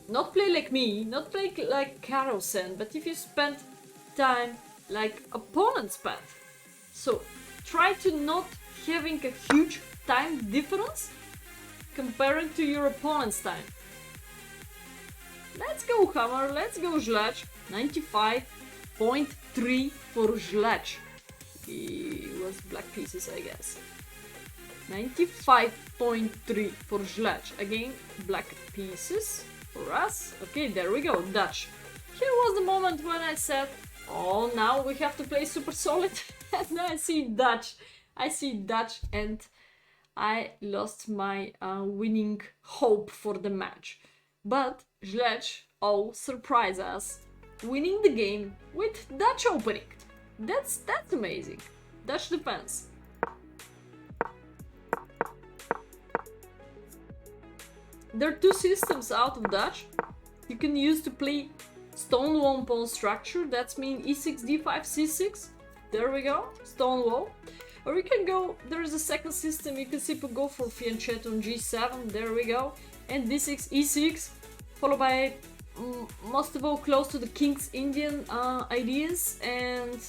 not play like me, not play like Carlsen, but if you spend time like opponent spent, so try to not having a huge time difference comparing to your opponent's time. Let's go Hammer, let's go Qxh5. 95.3 for Qxh5. He was black pieces, I guess. 95.3 for Qxh5. Again, black pieces for us. Okay, there we go, Dutch. Here was the moment when I said, oh, now we have to play super solid. And I see Dutch. And I lost my winning hope for the match. But Qxh5 surprised us, winning the game with Dutch opening. That's amazing. Dutch defense. There are two systems out of Dutch. You can use to play stone wall pawn structure. That's mean e6, d5, c6. There we go, stone wall. Or you can go, there is a second system, you can simply go for fionchetta on g7, there we go. And d6, e6, followed by most of all close to the King's Indian ideas, and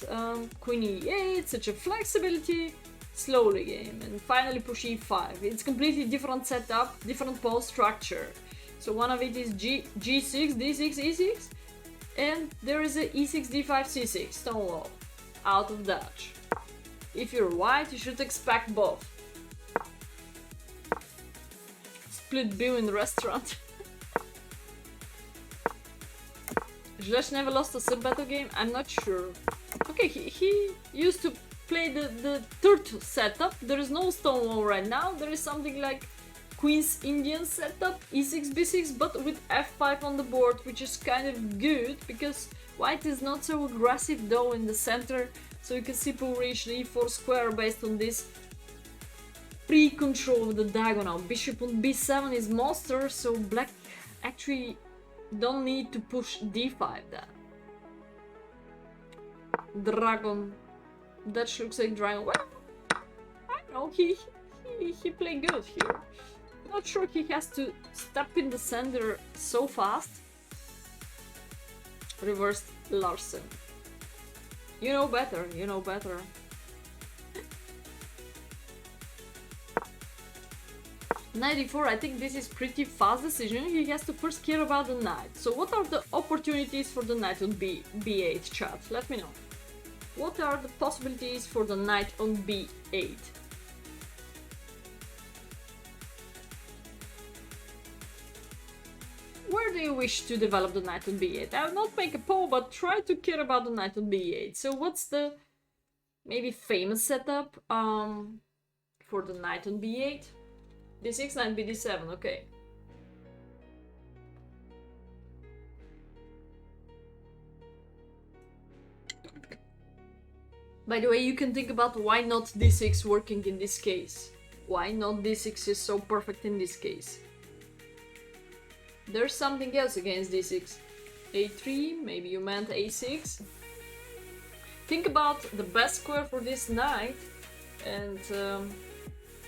queen e8, such a flexibility, slowly game, and finally push e5. It's completely different setup, different pawn structure. So one of it is g6, d6, e6, and there is a e6, d5, c6, stone wall, out of Dutch. If you're white, you should expect both. Split bill in the restaurant. Qxh5 never lost a sub battle game? I'm not sure. Okay, he used to play the third setup. There is no stone wall right now. There is something like Queen's Indian setup, e6, b6, but with f5 on the board, which is kind of good because white is not so aggressive though in the center. So you can simply reach the e4 square based on this pre-control of the diagonal. Bishop on b7 is monster, so black actually Don't need to push d5 then. Dragon. That looks like dragon. Well, I know he played good here. Not sure he has to step in the center so fast. Reversed Larsen. You know better, you know better. Knight e4, I think this is pretty fast decision. He has to first care about the knight. So what are the opportunities for the knight on b8, chat? Let me know. What are the possibilities for the knight on b8? Where do you wish to develop the knight on b8? I will not make a poll, but try to care about the knight on b8. So what's the maybe famous setup for the knight on b8? d6, knight bd7, okay. By the way, you can think about why not d6 working in this case. Why not d6 is so perfect in this case. There's something else against d6. a3, maybe you meant a6. Think about the best square for this knight and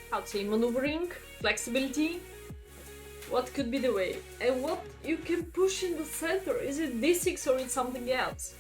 how to say, maneuvering, flexibility. What could be the way? And what you can push in the center? Is it d6 or it's something else?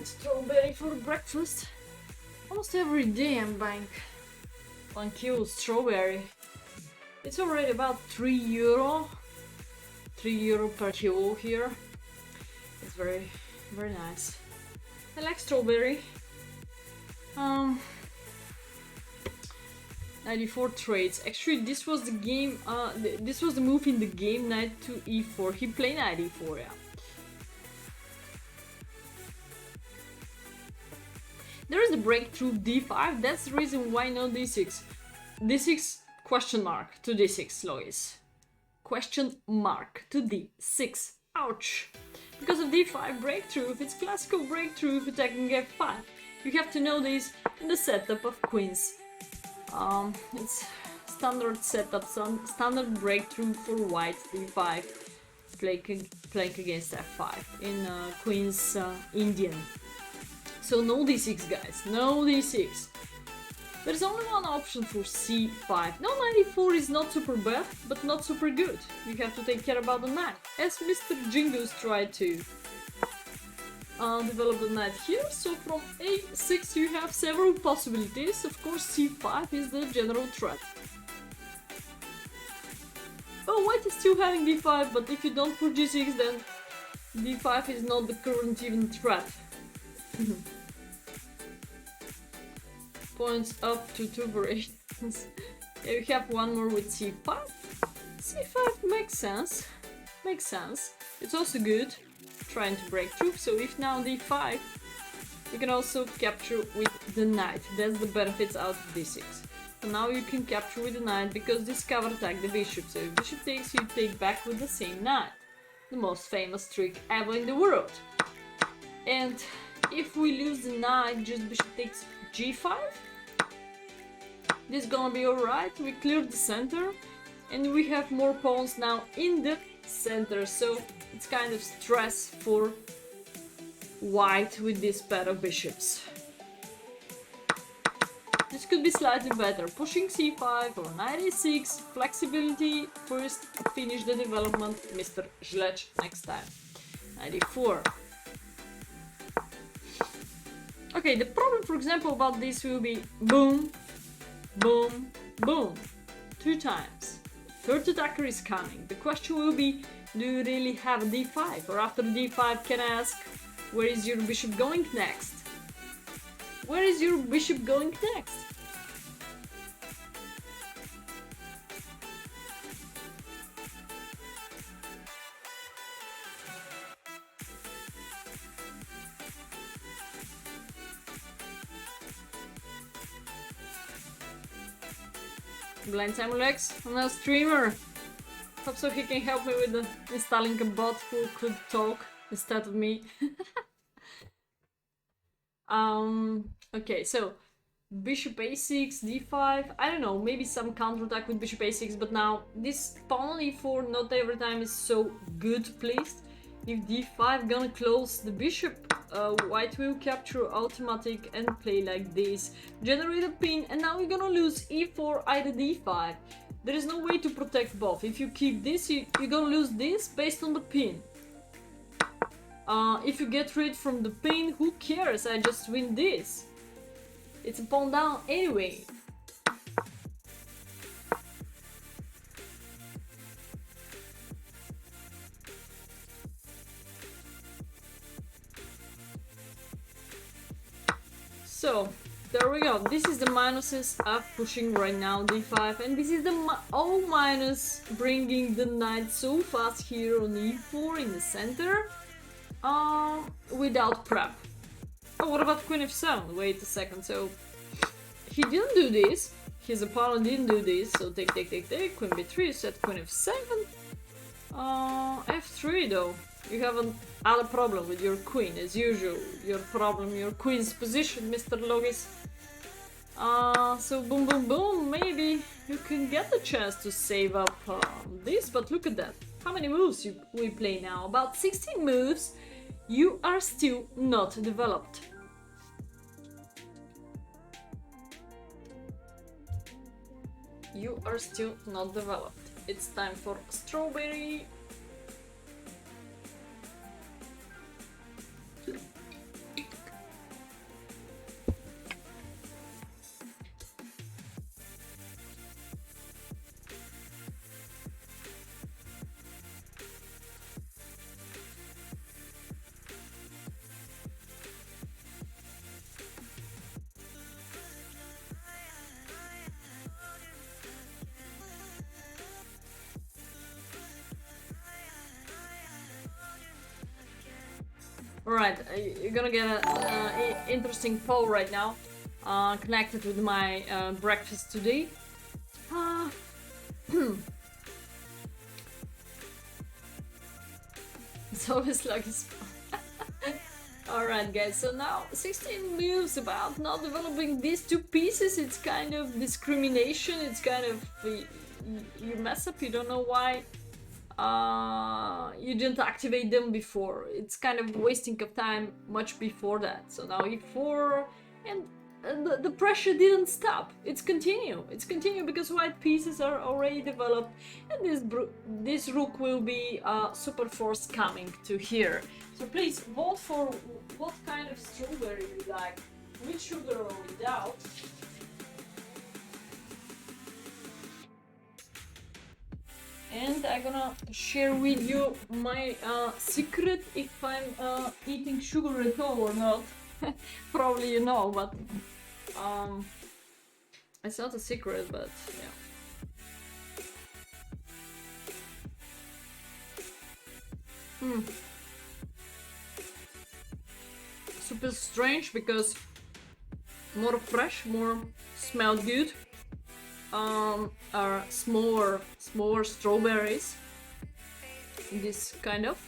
strawberry for breakfast. Almost every day I'm buying 1 kilo strawberry. It's already about €3. €3 per kilo here. It's very, very nice. I like strawberry. 94 trades. Actually, this was the game. This was the move in the game. Knight to e4. He played knight e4. Yeah. There is the breakthrough d5. That's the reason why no d6. d6 question mark to d6 logis. Question mark to d6. Ouch. Because of d5 breakthrough, if it's classical breakthrough, if attacking f5. You have to know this in the setup of queens. It's standard setup, standard breakthrough for white d5, playing against f5 in queen's Indian. So no d6, guys, no d6. There's only one option for c5. No, knight e4 is not super bad, but not super good. You have to take care about the knight, as Mr. Jingo's tried to develop the knight here. So from a6 you have several possibilities. Of course, c5 is the general threat. Oh, white is still having d5, but if you don't put g6, then d5 is not the current even threat. Points up to 2 for 8. Yeah, you have one more with c5. c5 makes sense. Makes sense. It's also good trying to break through. So if now d5, you can also capture with the knight. That's the benefits out of d6. So now you can capture with the knight because this cover attack the bishop. So if bishop takes, you take back with the same knight. The most famous trick ever in the world. And if we lose the knight, just bishop takes g5. This is gonna be alright. We cleared the center and we have more pawns now in the center, so it's kind of stress for white with this pair of bishops. This could be slightly better. Pushing c5 or knight a6, flexibility. First, finish the development, Mr. Qxh5 next time. Knight e4. Okay, the problem, for example, about this will be boom, boom, boom. 2 times. Third attacker is coming. The question will be, do you really have a d5? Or after d5, can I ask, where is your bishop going next? Where is your bishop going next? Blind Simon Lex, I'm a streamer. Hope so he can help me with installing a bot who could talk instead of me. Okay, so bishop a6, d5, I don't know, maybe some counterattack with bishop a6, but now this pawn on e4 not every time is so good placed. If d5 gonna close the bishop, white will capture automatic and play like this, generate a pin, and now you're gonna lose e4, either d5. There is no way to protect both. If you keep this, you're gonna lose this based on the pin. If you get rid from the pin, who cares? I just win this. It's a pawn down anyway. So, there we go. This is the minuses of pushing right now d5, and this is the all minus bringing the knight so fast here on e4 in the center without prep. Oh, what about queen f7? Wait a second. So he didn't do this. His opponent didn't do this. So take, queen b3, set queen f7. F3 though. You have another problem with your queen, as usual. Your problem, your queen's position, Mr. Logis. So boom, boom, boom. Maybe you can get the chance to save up this, but look at that. How many moves we play now? About 16 moves. You are still not developed. You are still not developed. It's time for strawberry. Alright, you're gonna get an interesting poll right now, connected with my breakfast today. It's always like it's Alright guys, so now 16 moves about not developing these two pieces. It's kind of discrimination, it's kind of you mess up, you don't know why you didn't activate them before. It's kind of wasting of time much before that. So now e4 and the pressure didn't stop. It's continue because white pieces are already developed, and this rook will be super force coming to here. So please vote for what kind of strawberry you like, with sugar or without. And I'm gonna share with you my secret if I'm eating sugar at all or not. Probably you know, but it's not a secret, but yeah. Super strange because more fresh, more smell good. Are smaller strawberries. This kind of,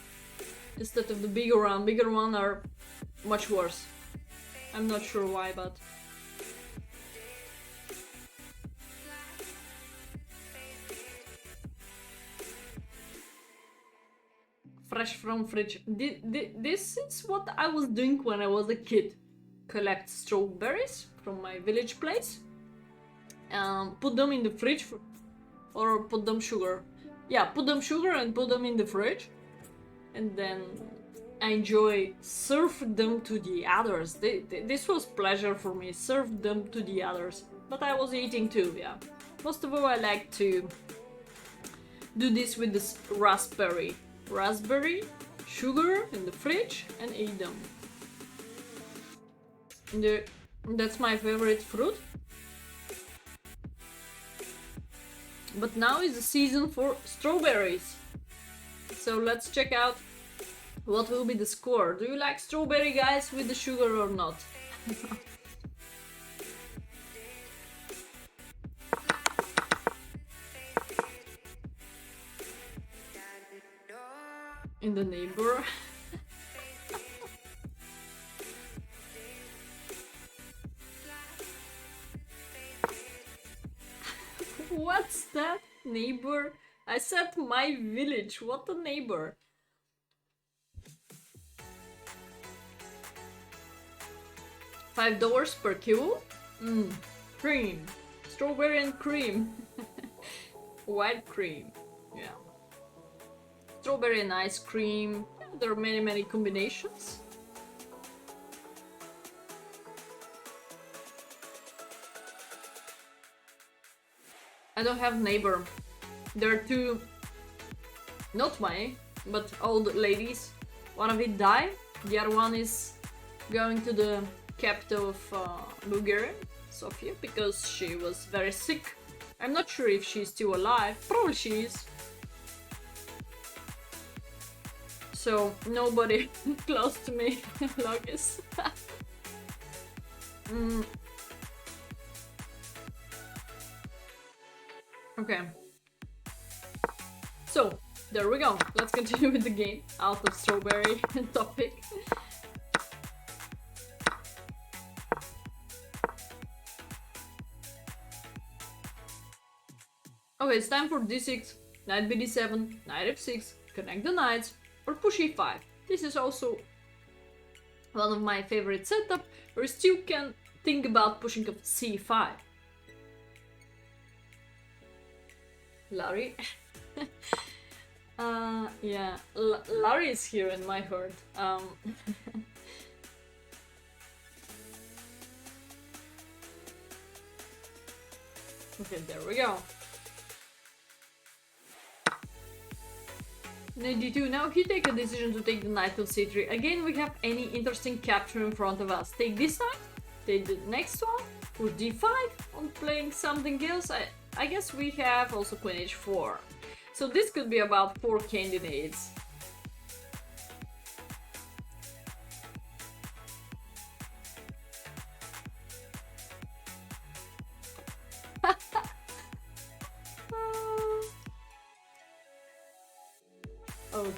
instead of the bigger one are much worse. I'm not sure why, but fresh from fridge. This is what I was doing when I was a kid. Collect strawberries from my village place, put them in the fridge or put them sugar. Yeah, put them sugar and put them in the fridge, and then enjoy, serve them to the others. This was pleasure for me, serve them to the others. But I was eating too, yeah. Most of all, I like to do this with this raspberry, sugar in the fridge and eat them. That's my favorite fruit. But now is the season for strawberries. So let's check out what will be the score. Do you like strawberry, guys, with the sugar or not? In the neighbor. What's that? Neighbor? I said my village. What a neighbor? $5 per kilo? Cream. Strawberry and cream. White cream. Yeah. Strawberry and ice cream. Yeah, there are many combinations. I don't have neighbor. There are two, not mine, but old ladies. One of it died. The other one is going to the capital of Bulgaria, Sofia, because she was very sick. I'm not sure if she's still alive. Probably she is. So nobody close to me, logis. Okay. So, there we go. Let's continue with the game. Out of strawberry topic. Okay, it's time for d6, knight bd7, knight f6, connect the knights, or push e5. This is also one of my favorite setup, where you still can think about pushing of c5. Larry? Yeah, Larry is here in my heart. Okay, there we go. Knight d2. Now if you take a decision to take the knight to c3, again we have any interesting capture in front of us. Take this knight, take the next one, put d5 on playing something else. I guess we have also queen h4. So this could be about 4 candidates.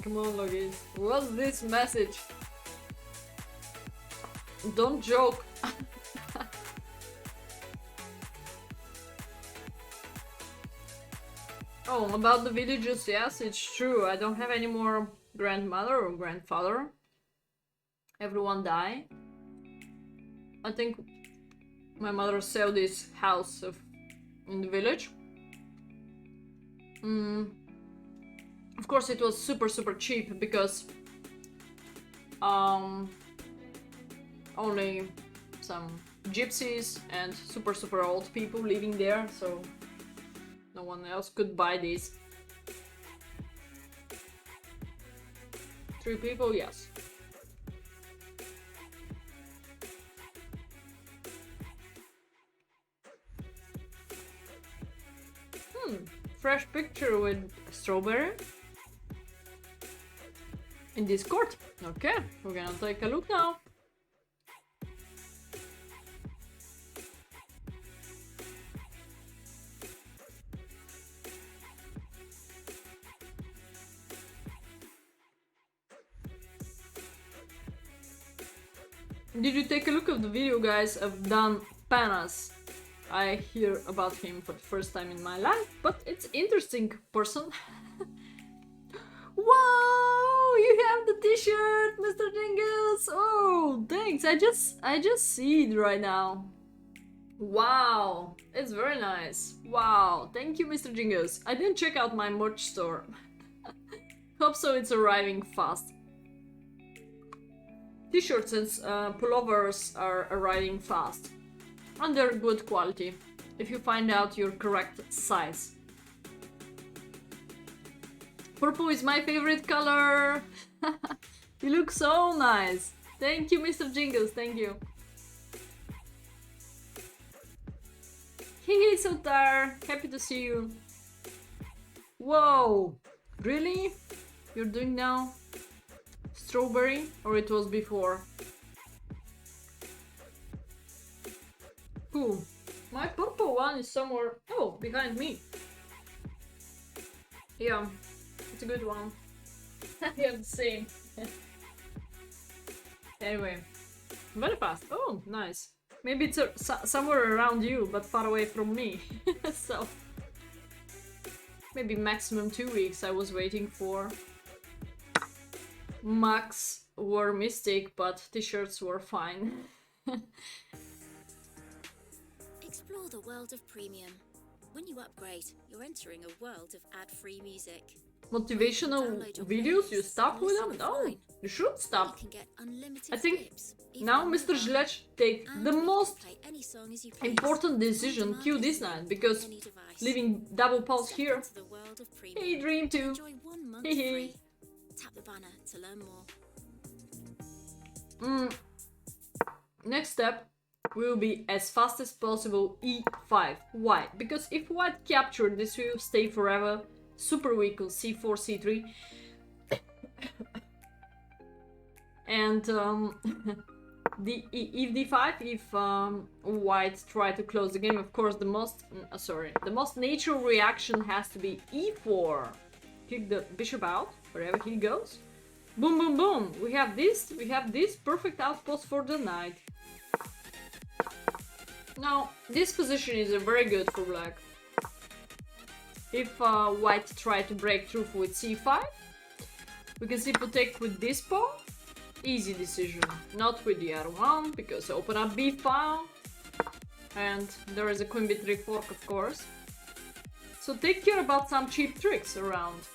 come on, logis. What's this message? Don't joke. Oh, about the villages, yes, it's true. I don't have any more grandmother or grandfather. Everyone died. I think my mother sold this house in the village. Of course, it was super cheap because only some gypsies and super old people living there, so no one else could buy this. 3 people, yes. Fresh picture with strawberry in Discord. Okay, we're gonna take a look now. Did you take a look of the video, guys, of Dan Panas? I hear about him for the first time in my life, but it's interesting person. Wow, you have the t-shirt, Mr. Jingles. Oh, thanks. I just see it right now. Wow, it's very nice. Wow, thank you, Mr. Jingles. I didn't check out my merch store. Hope so, it's arriving fast. T-shirts and pullovers are arriving fast. And they're good quality, if you find out your correct size. Purple is my favorite color! You look so nice! Thank you, Mr. Jingles, thank you. Hey, Sotar! Happy to see you. Whoa! Really? You're doing now? Strawberry? Or it was before? Cool. My purple one is somewhere... Oh, behind me. Yeah, it's a good one. We have the same. Anyway, very fast. Oh, nice. Maybe it's somewhere around you, but far away from me. So, maybe maximum 2 weeks I was waiting for. Max were mistake, but t-shirts were fine. Explore the world of premium. When you upgrade, you're entering a world of ad-free music. Motivational videos, you stop with them? No, you should stop. I think now Mr. Zlech take the most important decision queue this night, because leaving double pulse here. Hey, Dream 2. Hey. Tap the banner to learn more. Next step will be as fast as possible E5. Why? Because if white captured, this will stay forever. Super weak on C4, C3. And if D5, if white try to close the game, of course the most natural reaction has to be E4. Kick the bishop out wherever he goes. Boom, boom, boom. We have this perfect outpost for the knight. Now, this position is very good for black. If white try to break through with C5, we can simply take with this pawn. Easy decision. Not with the other one, because open up B file. And there is a queen b3 fork, of course. So take care about some cheap tricks around.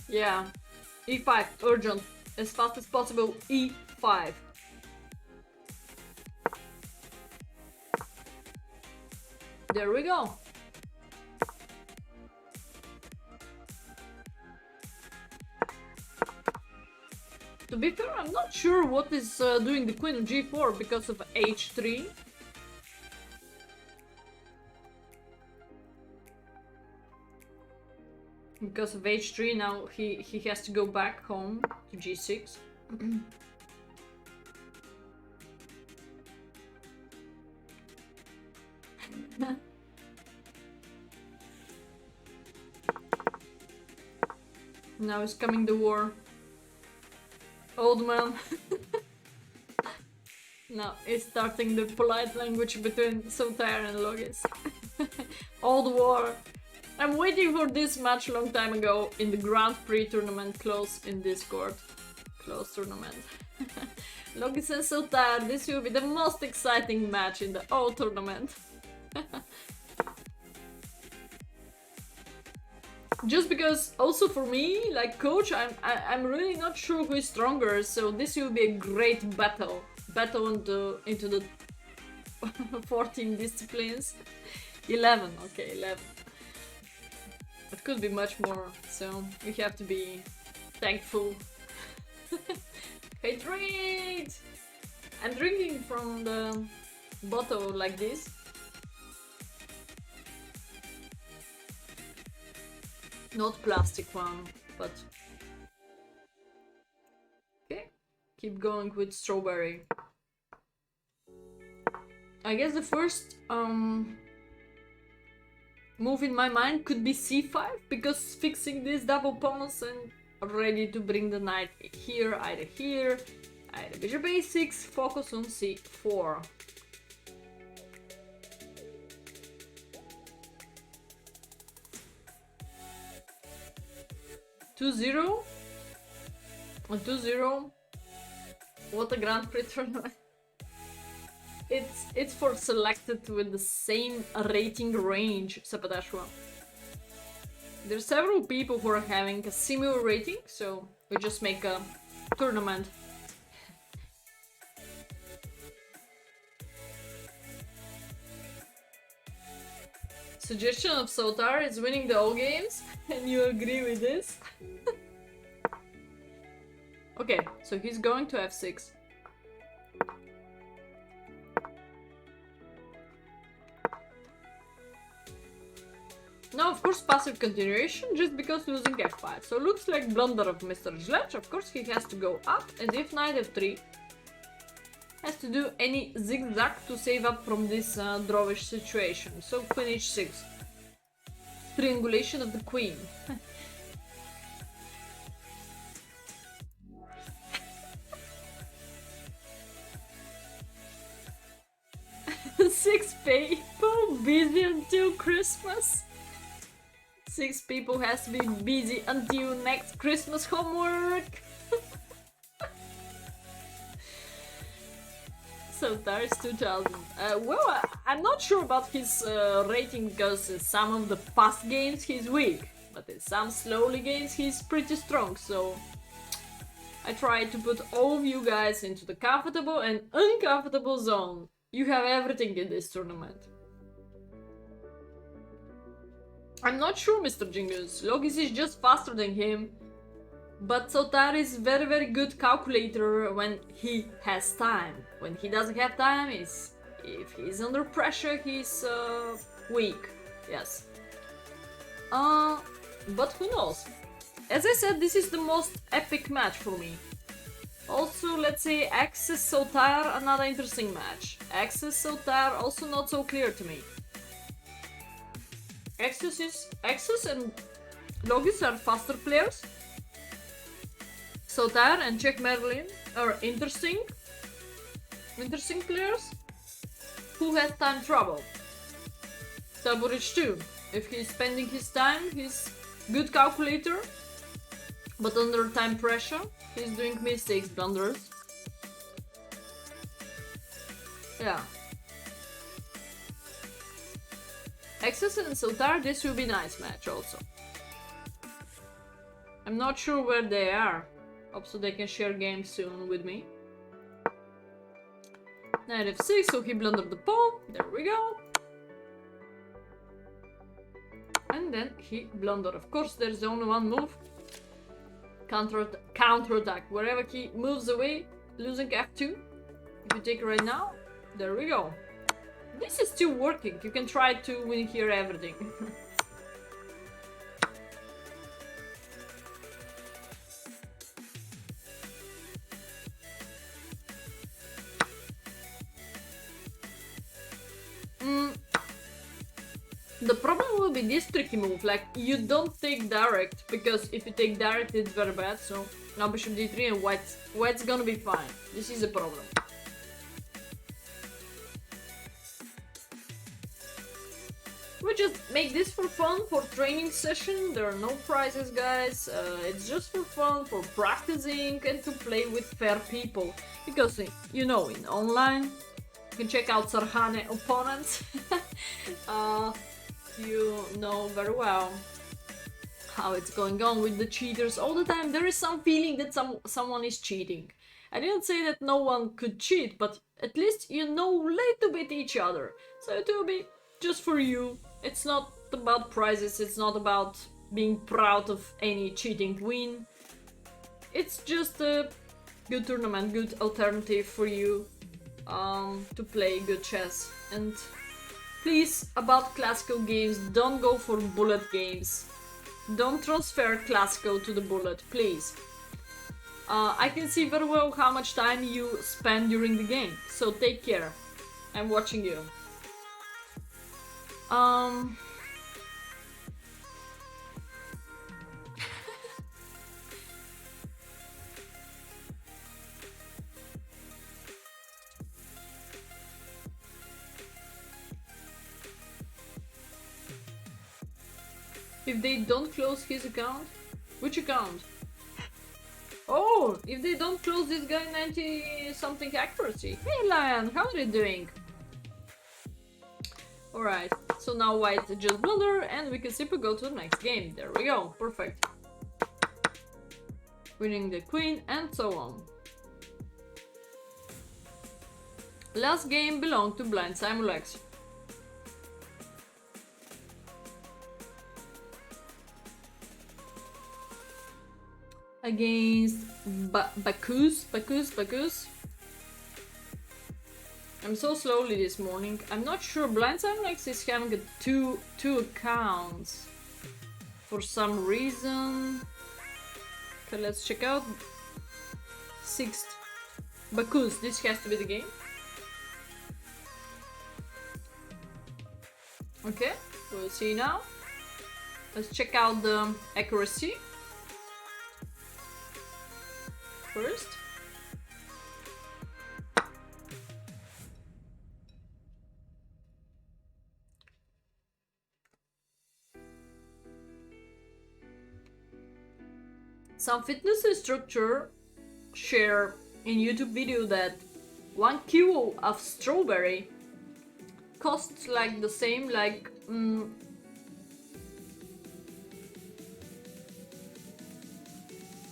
Yeah. E5, urgent. As fast as possible, E5. There we go. To be fair, I'm not sure what is doing the queen on G4 because of H3. Because of H3 now he has to go back home to G6. Now is coming the war. Old man. Now it's starting the polite language between Sotar and Logis. Old war. I'm waiting for this match long time ago in the Grand Prix tournament close in Discord. Close tournament. Logis and Sotar, this will be the most exciting match in the whole tournament. Just because also for me, like coach, I'm really not sure who is stronger, so this will be a great battle. Battle into the 14 disciplines. 11, okay, 11. It could be much more, so we have to be thankful. Hydrate! I'm drinking from the bottle like this. Not plastic one, but... Okay, keep going with strawberry. I guess the first move in my mind could be c5, because fixing these double pawns and ready to bring the knight here, either bishop a6, focus on c4. (2-0) on 2-0. What a Grand Prix tournament. It's for selected with the same rating range, Sapatashwa. There's several people who are having a similar rating, so we just make a tournament. Suggestion of Sotar is winning the all games, and you agree with this? Okay, so he's going to f6. Now, of course, passive continuation, just because losing f5. So looks like blunder of Mr. Zlech. Of course, he has to go up, and if knight f3, has to do any zigzag to save up from this drawish situation. So queen h6. Triangulation of the queen. 6 people busy until Christmas. 6 people has to be busy until next Christmas homework. So there's 2000. Well, I'm not sure about his rating, because some of the fast games he's weak, but in some slowly games he's pretty strong. So I try to put all of you guys into the comfortable and uncomfortable zone. You have everything in this tournament. I'm not sure, Mr. Jingus. Logis is just faster than him. But Sotar is very good calculator when he has time. When he doesn't have time, if he's under pressure, he's weak. Yes. But who knows? As I said, this is the most epic match for me. Also, let's say Qxh5 Sotar, another interesting match. Qxh5 Sotar, also not so clear to me. Qxh5 and Logis are faster players. Sotar and Czech Merlin are interesting players who has time trouble. Saburic too. If he's spending his time, he's good calculator, but under time pressure, he's doing mistakes, blunders. Yeah. Qxh5 and Sotar, this will be nice match also. I'm not sure where they are. Hope so they can share games soon with me. Knight f6, so he blundered the pawn. There we go. And then he blundered. Of course, there's only one move. Counter attack. Wherever he moves away, losing f2. If you take it right now, there we go. This is still working. You can try to win here everything. the problem will be this tricky move, like you don't take direct, because if you take direct it's very bad, so now bishop d3 and white's gonna be fine. This is a problem. We just make this for fun, for training session. There are no prizes, guys. It's just for fun, for practicing and to play with fair people. Because, you know, in online, you can check out Sarhane opponents. You know very well how it's going on with the cheaters all the time. There is some feeling that someone is cheating. I didn't say that no one could cheat, but at least you know a little bit each other. So it will be just for you. It's not about prizes, it's not about being proud of any cheating win. It's just a good tournament, good alternative for you to play good chess. And please, about classical games, don't go for bullet games. Don't transfer classical to the bullet, please. I can see very well how much time you spend during the game, so take care. I'm watching you. If they don't close his account? Which account? Oh, if they don't close this guy 90 something accuracy. Hey Lion, how are you doing? Alright, so now white just blunder and we can simply go to the next game. There we go, perfect. Winning the queen and so on. Last game belonged to Blind Simulex. Against Qxh5. I'm so slowly this morning. I'm not sure. Blind Simulex is having two accounts for some reason. Okay, let's check out. Sixth. Qxh5. This has to be the game. Okay, we'll see now. Let's check out the accuracy first. Some fitness instructor share in YouTube video that 1 kilo of strawberry costs like the same, like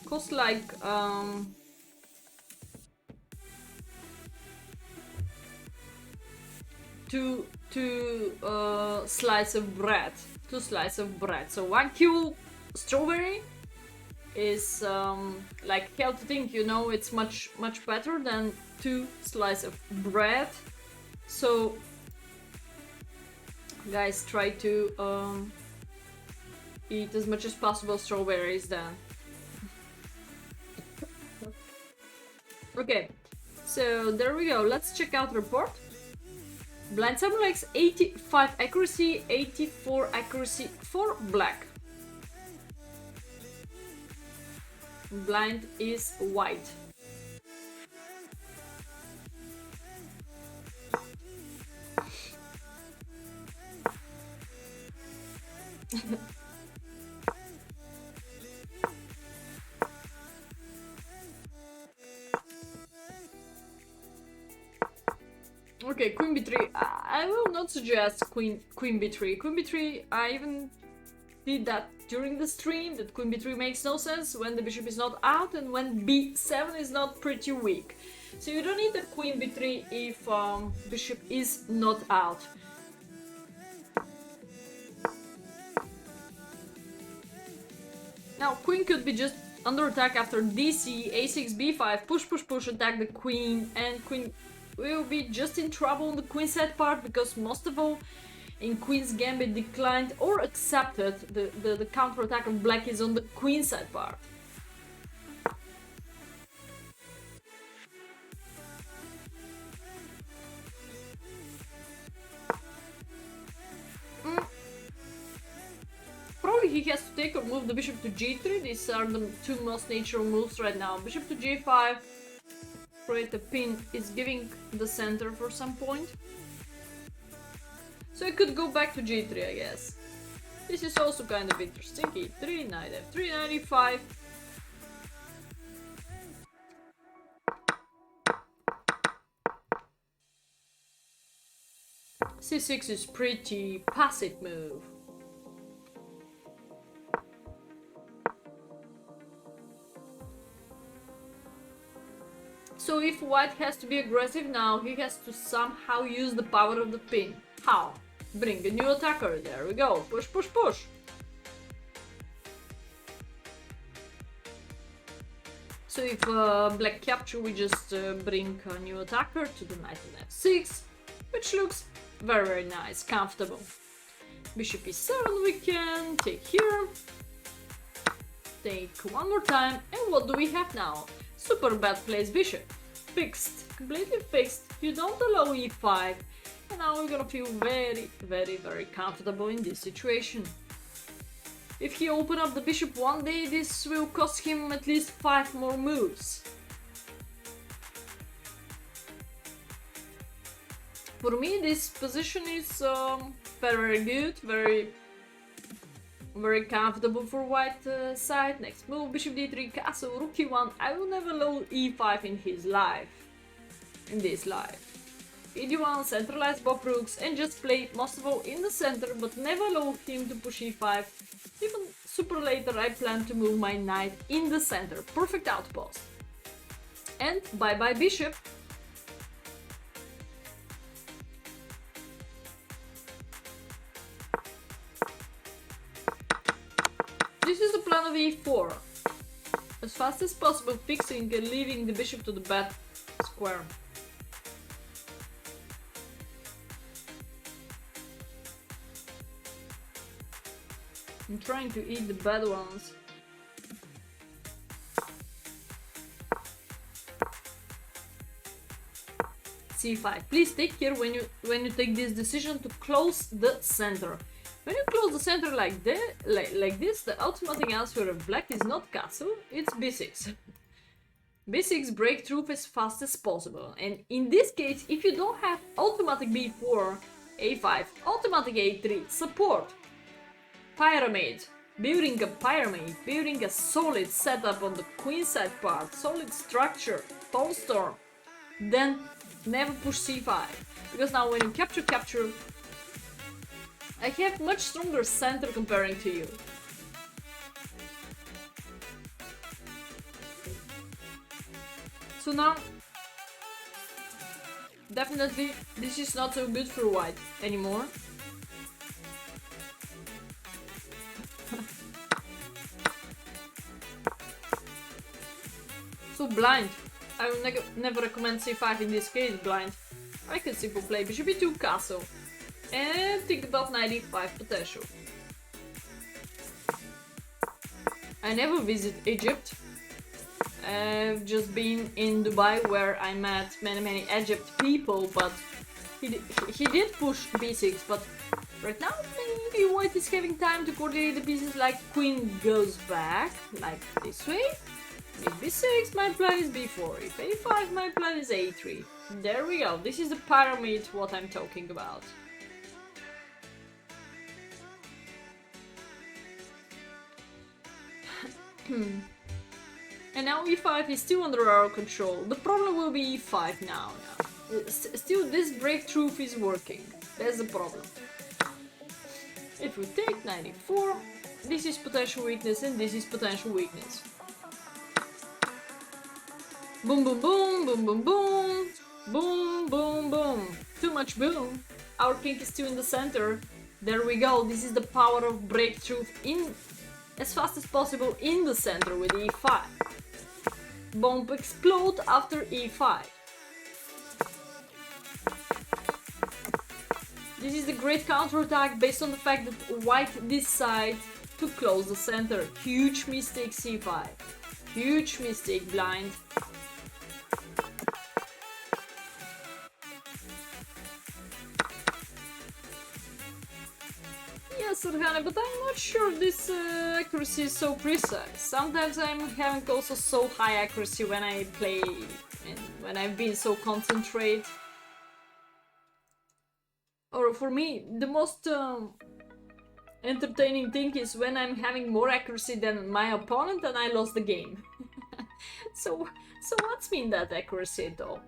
costs like two slice of bread, 2 slices of bread. So 1 kilo strawberry is like healthy thing, you know, it's much better than 2 slices of bread. So guys, try to eat as much as possible strawberries then. Okay, so there we go. Let's check out the report. Blind Simulex 85 accuracy, 84 accuracy for black. Blind is white. Okay, queen b3. I will not suggest queen b3. Queen b3, I even did that during the stream, that queen b3 makes no sense when the bishop is not out and when b7 is not pretty weak. So you don't need the queen b3 if bishop is not out. Now queen could be just under attack after dc, a6, b5, push, attack the queen, and queen will be just in trouble on the queenside part, because most of all in Queen's Gambit declined or accepted the counter-attack of black is on the queenside part. he has to take or move the bishop to g3. These are the two most natural moves right now. Bishop to g5. Create a pin is giving the center for some point. So I could go back to g3, I guess. This is also kind of interesting. e3, knight f3, knight e5. c6 is pretty passive move. So if white has to be aggressive now, he has to somehow use the power of the pin. How? Bring a new attacker. There we go. Push, push, push. So if black capture, we just bring a new attacker to the knight on f6, which looks very, very nice, comfortable. Bishop e7 we can take here. Take one more time. And what do we have now? Super bad place bishop. Fixed. Completely fixed. You don't allow e5. And now we're gonna feel very, very, very comfortable in this situation. If he open up the bishop one day, this will cost him at least 5 more moves. For me, this position is very good, very comfortable for white side. Next move, bishop d3, castle, rook e1. I will never allow e5 in his life, in this life. e1, centralize both rooks and just play most of all in the center, but never allow him to push e5. Even super later I plan to move my knight in the center. Perfect outpost. And bye bye bishop. This is the plan of e4. As fast as possible fixing and leaving the bishop to the bad square. I'm trying to eat the bad ones. c5. Please take care when you take this decision to close the center. When you close the center like this, the automatic answer of black is not castle, it's b6. b6 breakthrough as fast as possible. And in this case, if you don't have automatic b4, a5, automatic a3, support, pyramid, building a pyramid, building a solid setup on the queenside part, solid structure, pawn storm, then never push c5. Because now when you capture, I have much stronger center comparing to you. So now, definitely this is not so good for white anymore. So blind. I will never recommend c5 in this case, blind. I can simply play bishop e2 castle. And think about knight e5 potential. I never visit Egypt. I've just been in Dubai where I met many Egypt people, but he did push b6, but right now maybe white is having time to coordinate the pieces, like queen goes back, like this way. If b6, my plan is b4. If a5, my plan is a3. There we go. This is the pyramid what I'm talking about. And now e5 is still under our control. The problem will be e5 now. Still, this breakthrough is working. That's the problem. If we take knight e4, this is potential weakness and this is potential weakness. Boom, boom, boom, boom, boom, boom, boom, boom, boom. Too much boom. Our king is still in the center. There we go. This is the power of breakthrough in as fast as possible in the center with e5. Bomb explode after e5. This is the great counterattack based on the fact that white decides to close the center. Huge mistake c5. Huge mistake blind. Yes, it kinda, but I'm not sure this accuracy is so precise. Sometimes I'm having also so high accuracy when I play and when I've been so concentrate. Or for me, the most entertaining thing is when I'm having more accuracy than my opponent and I lost the game. So what's mean that accuracy though?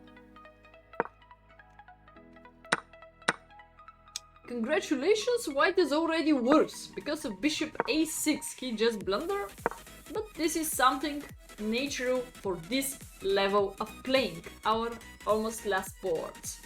Congratulations, white is already worse. Because of bishop a6 he just blunder. But this is something natural for this level of playing our almost last boards.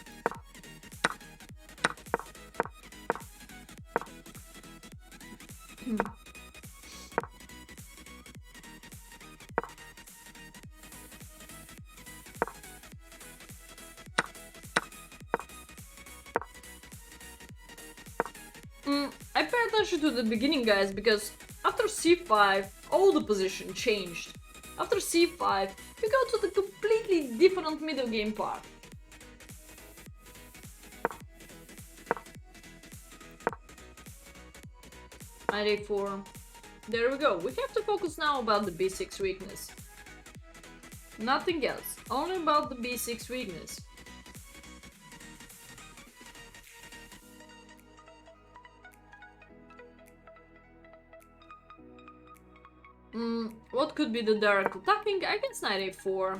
I pay attention to the beginning, guys, because after c5 all the position changed. After c5 we go to the completely different middle game part. Knight a4. There we go. We have to focus now about the b6 weakness. Nothing else. Only about the b6 weakness. What could be the direct attacking? I guess knight a4.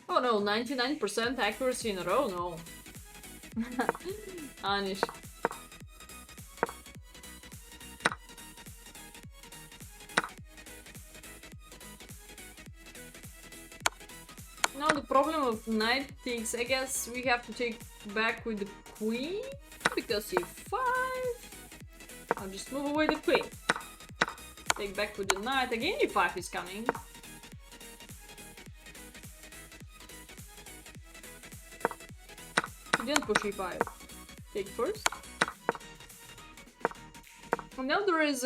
Oh no, 99% accuracy in a row? No. Anish. Now the problem of knight takes, I guess we have to take back with the queen, because e5. I'll just move away the queen. Take back with the knight, again e5 is coming. He didn't push e5. Take first. And now there is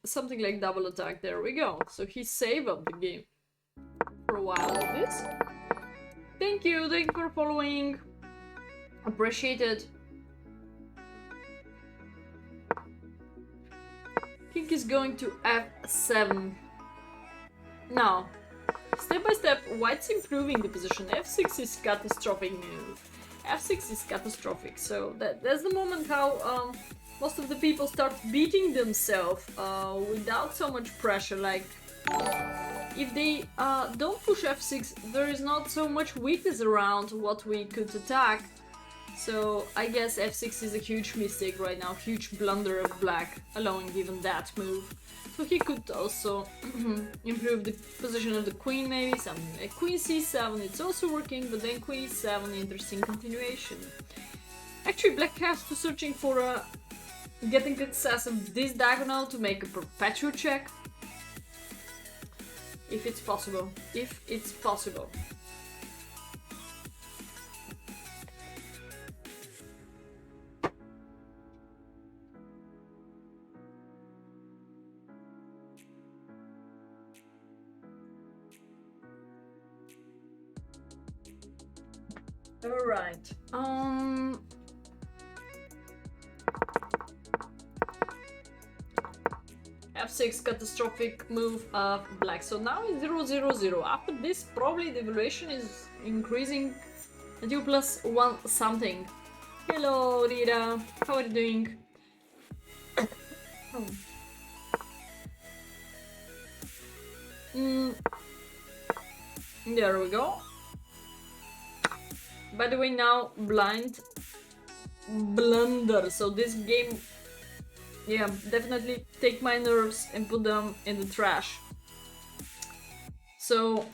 something like double attack, there we go. So he saved up the game for a while like this. Thank you for following. Appreciate it. King is going to f7. Now, step by step, white's improving the position. f6 is catastrophic move. f6 is catastrophic. So that's the moment how most of the people start beating themselves without so much pressure. Like, if they don't push f6, there is not so much weakness around what we could attack. So I guess f6 is a huge mistake right now, huge blunder of black, allowing even that move. So he could also improve the position of the queen, maybe something like queen c7, it's also working, but then queen e7, interesting continuation. Actually, black has to searching for getting access of this diagonal to make a perpetual check. If it's possible. If it's possible. Alright. f6 catastrophic move of black. So now it's 0-0-0. After this, probably the evaluation is increasing until +1 something. Hello, Rita. How are you doing? There we go. By the way, now blind blunder. So this game, yeah, definitely take my nerves and put them in the trash. So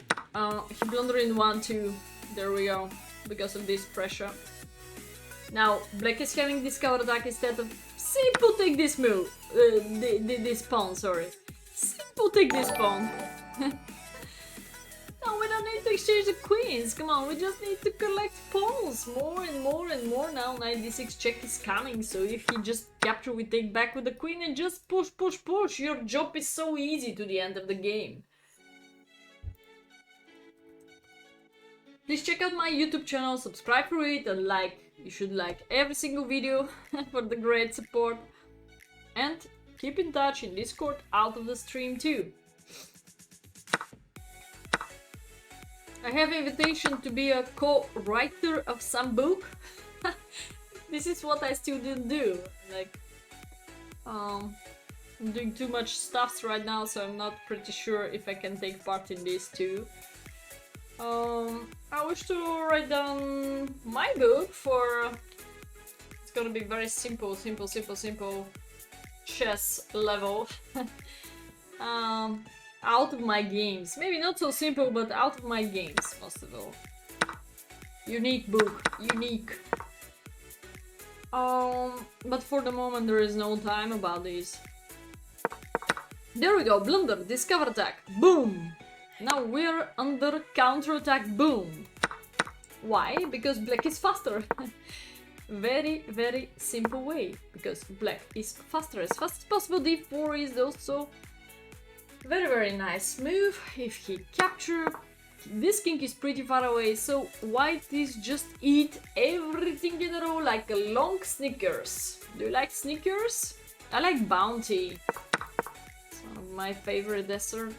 he blundered in 1-2. There we go, because of this pressure. Now black is having this counter attack instead of simple take this move. This pawn, sorry. Simple take this pawn. No, we don't don't need to exchange the queens. Come on, we just need to collect pawns. More and more and more now. 96 check is coming, so if he just capture, we take back with the queen and just push, push, push. Your job is so easy to the end of the game. Please check out my YouTube channel, subscribe for it, and like. You should like every single video for the great support. And keep in touch in Discord out of the stream too. I have an invitation to be a co-writer of some book. This is what I still didn't do. Like, I'm doing too much stuffs right now, so I'm not pretty sure if I can take part in this too. I wish to write down my book for... It's gonna be very simple chess level. Out of my games. Maybe not so simple, but out of my games, most of all. Unique book. Unique. But for the moment there is no time about this. There we go. Blunder. Discover attack. Boom! Now we're under counter-attack. Boom! Why? Because black is faster. Very, very simple way. Because black is faster. As fast as possible. D4 is also very, very nice move. If he capture, this king is pretty far away, so white is just eat everything in a row like a long Snickers. Do you like Snickers? I like Bounty. It's one of my favorite dessert.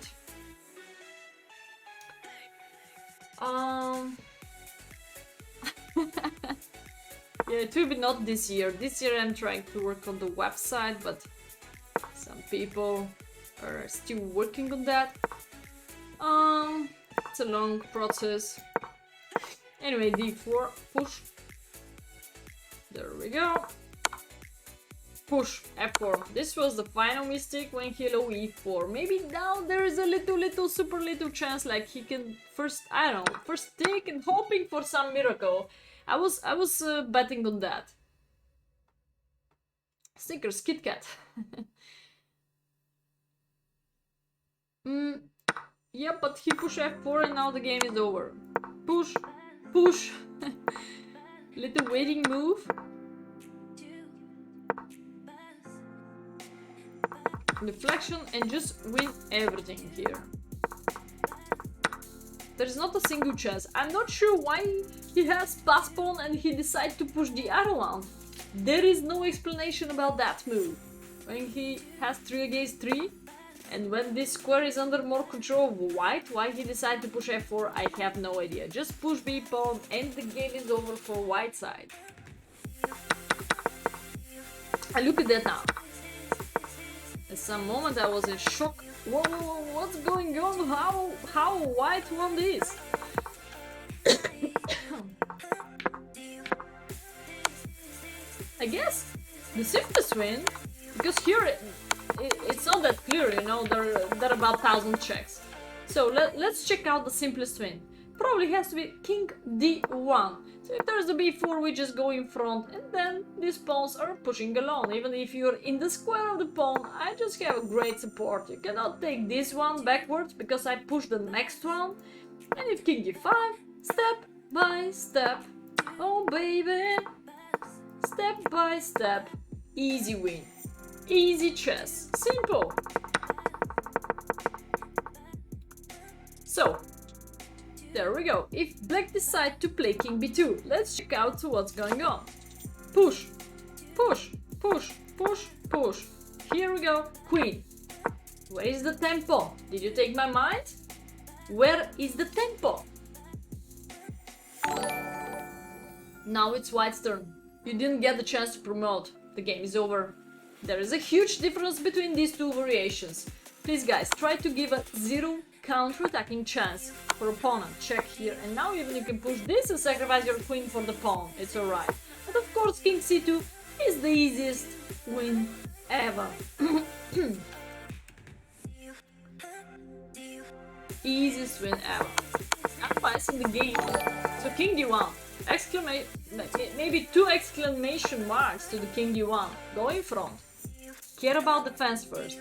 Yeah, it will be not this year. This year I'm trying to work on the website, but some people are still working on that. It's a long process. Anyway, D4, push. There we go. Push, F4. This was the final mistake when he low E4. Maybe now there is a little, super little chance, like he can first, I don't know, first take and hoping for some miracle. I was betting on that. Snickers, Kit Kat. Yeah, but he pushed F4 and now the game is over. Push, push. Little waiting move. Deflection and just win everything here. There's not a single chance. I'm not sure why he has pass pawn and he decided to push the other one. There is no explanation about that move. When he has 3 against 3 and when this square is under more control of white, why he decided to push F4, I have no idea. Just push B pawn and the game is over for white side. I look at that now. At some moment I was in shock. Whoa, what's going on? How white won this? I guess the simplest win, because here it's not that clear, you know, there are about 1000 checks. So let's check out the simplest win. Probably has to be King D1. So if there's a B4, we just go in front and then these pawns are pushing along. Even if you're in the square of the pawn, I just have a great support. You cannot take this one backwards because I push the next one. And if King D5, step by step, oh baby, step by step, easy win, easy chess, simple. So, there we go. If black decides to play King B2, let's check out what's going on. Push, push, push, push, push. Here we go. Queen. Where is the tempo? Did you take my mind? Where is the tempo? Now it's white's turn. You didn't get the chance to promote. The game is over. There is a huge difference between these two variations. Please guys, try to give a 0 counter-attacking chance for opponent. Check here, and now even you can push this and sacrifice your queen for the pawn. It's alright. But of course King C2 is the easiest win ever. Easiest win ever. I'm passing the game. So King D1. Maybe 2 exclamation marks to the King D1. Go in front. Care about defense first.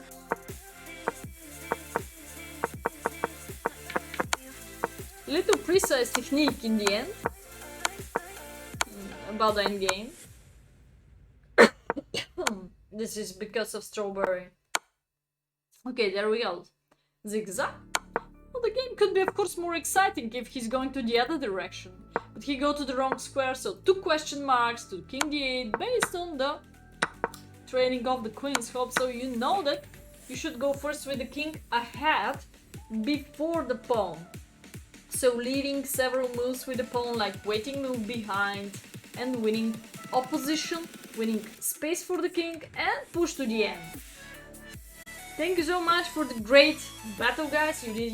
little precise technique in the end about the end game. This is because of strawberry. Okay, there we go. Zigzag. Well, the game could be of course more exciting if he's going to the other direction. But he go to the wrong square, so 2 question marks to king d8 based on the training of the queen's hope. So you know that you should go first with the king ahead before the pawn. So leading several moves with the pawn, like waiting move behind and winning opposition, winning space for the king and push to the end. Thank you so much for the great battle, guys. You did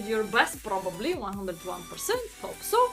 your best, probably 101%. Hope so.